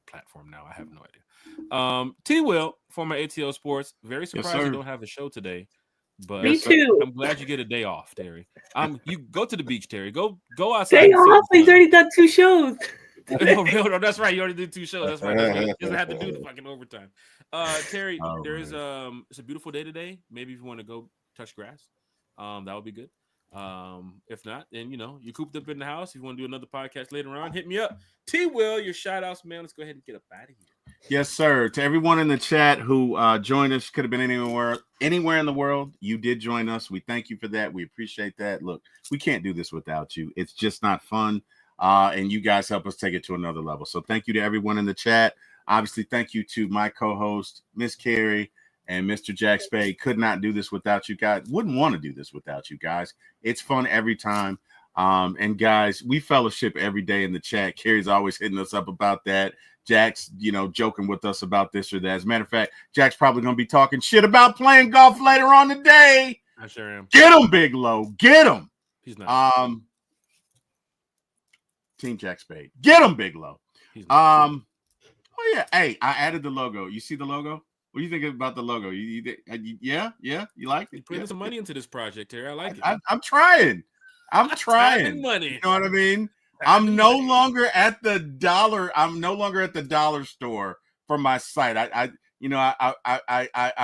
Speaker 1: platform now. I have no idea. T. Will, former ATL Sports. Very surprised you don't have a show today. But
Speaker 4: me too.
Speaker 1: I'm glad you get a day off, Terry. You go to the beach, Terry. Go outside.
Speaker 4: Day off. He's already done 2 shows.
Speaker 1: No, that's right. You already did 2 shows. That's right. He doesn't have to do the fucking overtime. Terry, it's a beautiful day today. Maybe if you want to go touch grass, that would be good. If not, then you're cooped up in the house. If you want to do another podcast later on, hit me up. T Will, your shout outs, man. Let's go ahead and get up out of here.
Speaker 2: Yes, sir. To everyone in the chat who joined us, could have been anywhere in the world. You did join us. We thank you for that. We appreciate that. Look, we can't do this without you. It's just not fun. And you guys help us take it to another level. So thank you to everyone in the chat. Obviously, thank you to my co-host, Miss Carrie, and Mr. Jack Spade. Could not do this without you guys. Wouldn't want to do this without you guys. It's fun every time. And guys, we fellowship every day in the chat. Carrie's always hitting us up about that. Jack's, joking with us about this or that. As a matter of fact, Jack's probably going to be talking shit about playing golf later on today.
Speaker 1: I sure am.
Speaker 2: Get him, Big Low. Get him.
Speaker 1: He's not.
Speaker 2: Team Jack Spade. Get him, Big Low. Oh yeah. Hey, I added the logo. You see the logo? What do you think about the logo? Yeah. You like it?
Speaker 1: You putting some money into this project, Terry. I like it.
Speaker 2: I'm trying. I'm trying.
Speaker 1: Money.
Speaker 2: You know what I mean? I'm no longer at the dollar. I'm no longer at the dollar store for my site. I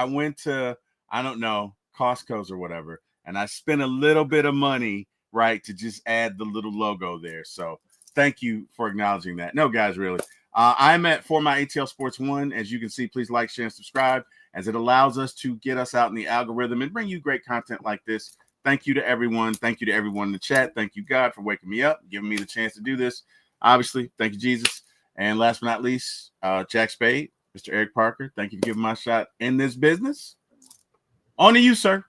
Speaker 2: went to, I don't know, Costco's or whatever, and I spent a little bit of money, right, to just add the little logo there. So thank you for acknowledging that. No, guys, really. I'm at For My ATL Sports 1. As you can see, please like, share, and subscribe, as it allows us to get us out in the algorithm and bring you great content like this. Thank you to everyone. Thank you to everyone in the chat. Thank you, God, for waking me up, giving me the chance to do this. Obviously, thank you, Jesus. And last but not least, Jack Spade, Mr. Eric Parker, thank you for giving my shot in this business. On to you, sir.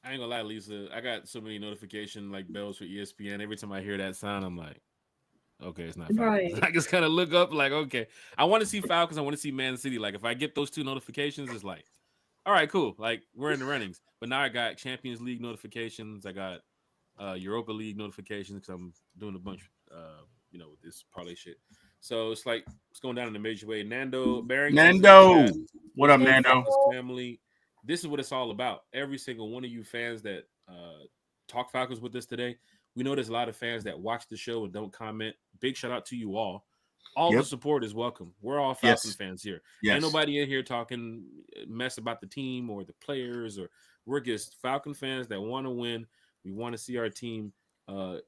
Speaker 1: I ain't gonna lie, Lisa. I got so many notification like bells for ESPN. Every time I hear that sound, I'm like, okay, it's not Falcons. Right. I just kind of look up like, okay, I want to see Falcons. I want to see Man City. Like, if I get those 2 notifications, it's like, all right, cool. Like, we're in the runnings. But now I got Champions League notifications. I got Europa League notifications because I'm doing a bunch, with this parlay shit. So it's like it's going down in a major way. Nando Barrington.
Speaker 2: Nando, what up, Nando?
Speaker 1: Family. This is what it's all about. Every single one of you fans that talk Falcons with us today. We know there's a lot of fans that watch the show and don't comment. Big shout out to you all. All the support is welcome. We're all Falcons fans here. Ain't nobody in here talking mess about the team or the players, or we're just Falcon fans that want to win. We want to see our team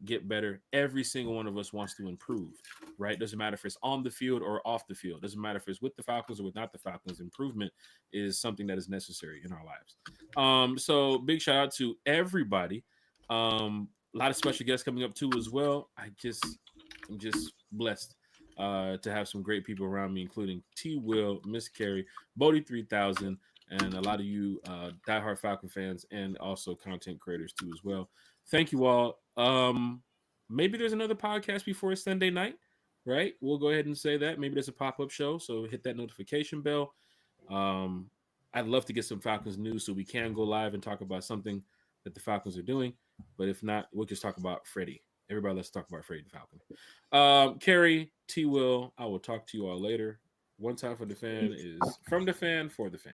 Speaker 1: get better. Every single one of us wants to improve, right? Doesn't matter if it's on the field or off the field. Doesn't matter if it's with the Falcons or without the Falcons. Improvement is something that is necessary in our lives. So big shout out to everybody. A lot of special guests coming up too as well. I'm just blessed to have some great people around me, including T. Will, Miss Carrie, Bodie 3000, and a lot of you diehard Falcon fans and also content creators too as well. Thank you all. Maybe there's another podcast before Sunday night, right? We'll go ahead and say that. Maybe there's a pop-up show, so hit that notification bell. I'd love to get some Falcons news so we can go live and talk about something that the Falcons are doing. But if not, we'll just talk about Freddie. Everybody, let's talk about Freddie the Falcon. Carrie, T. Will, I will talk to you all later. One time for the fan is from the fan for the fan.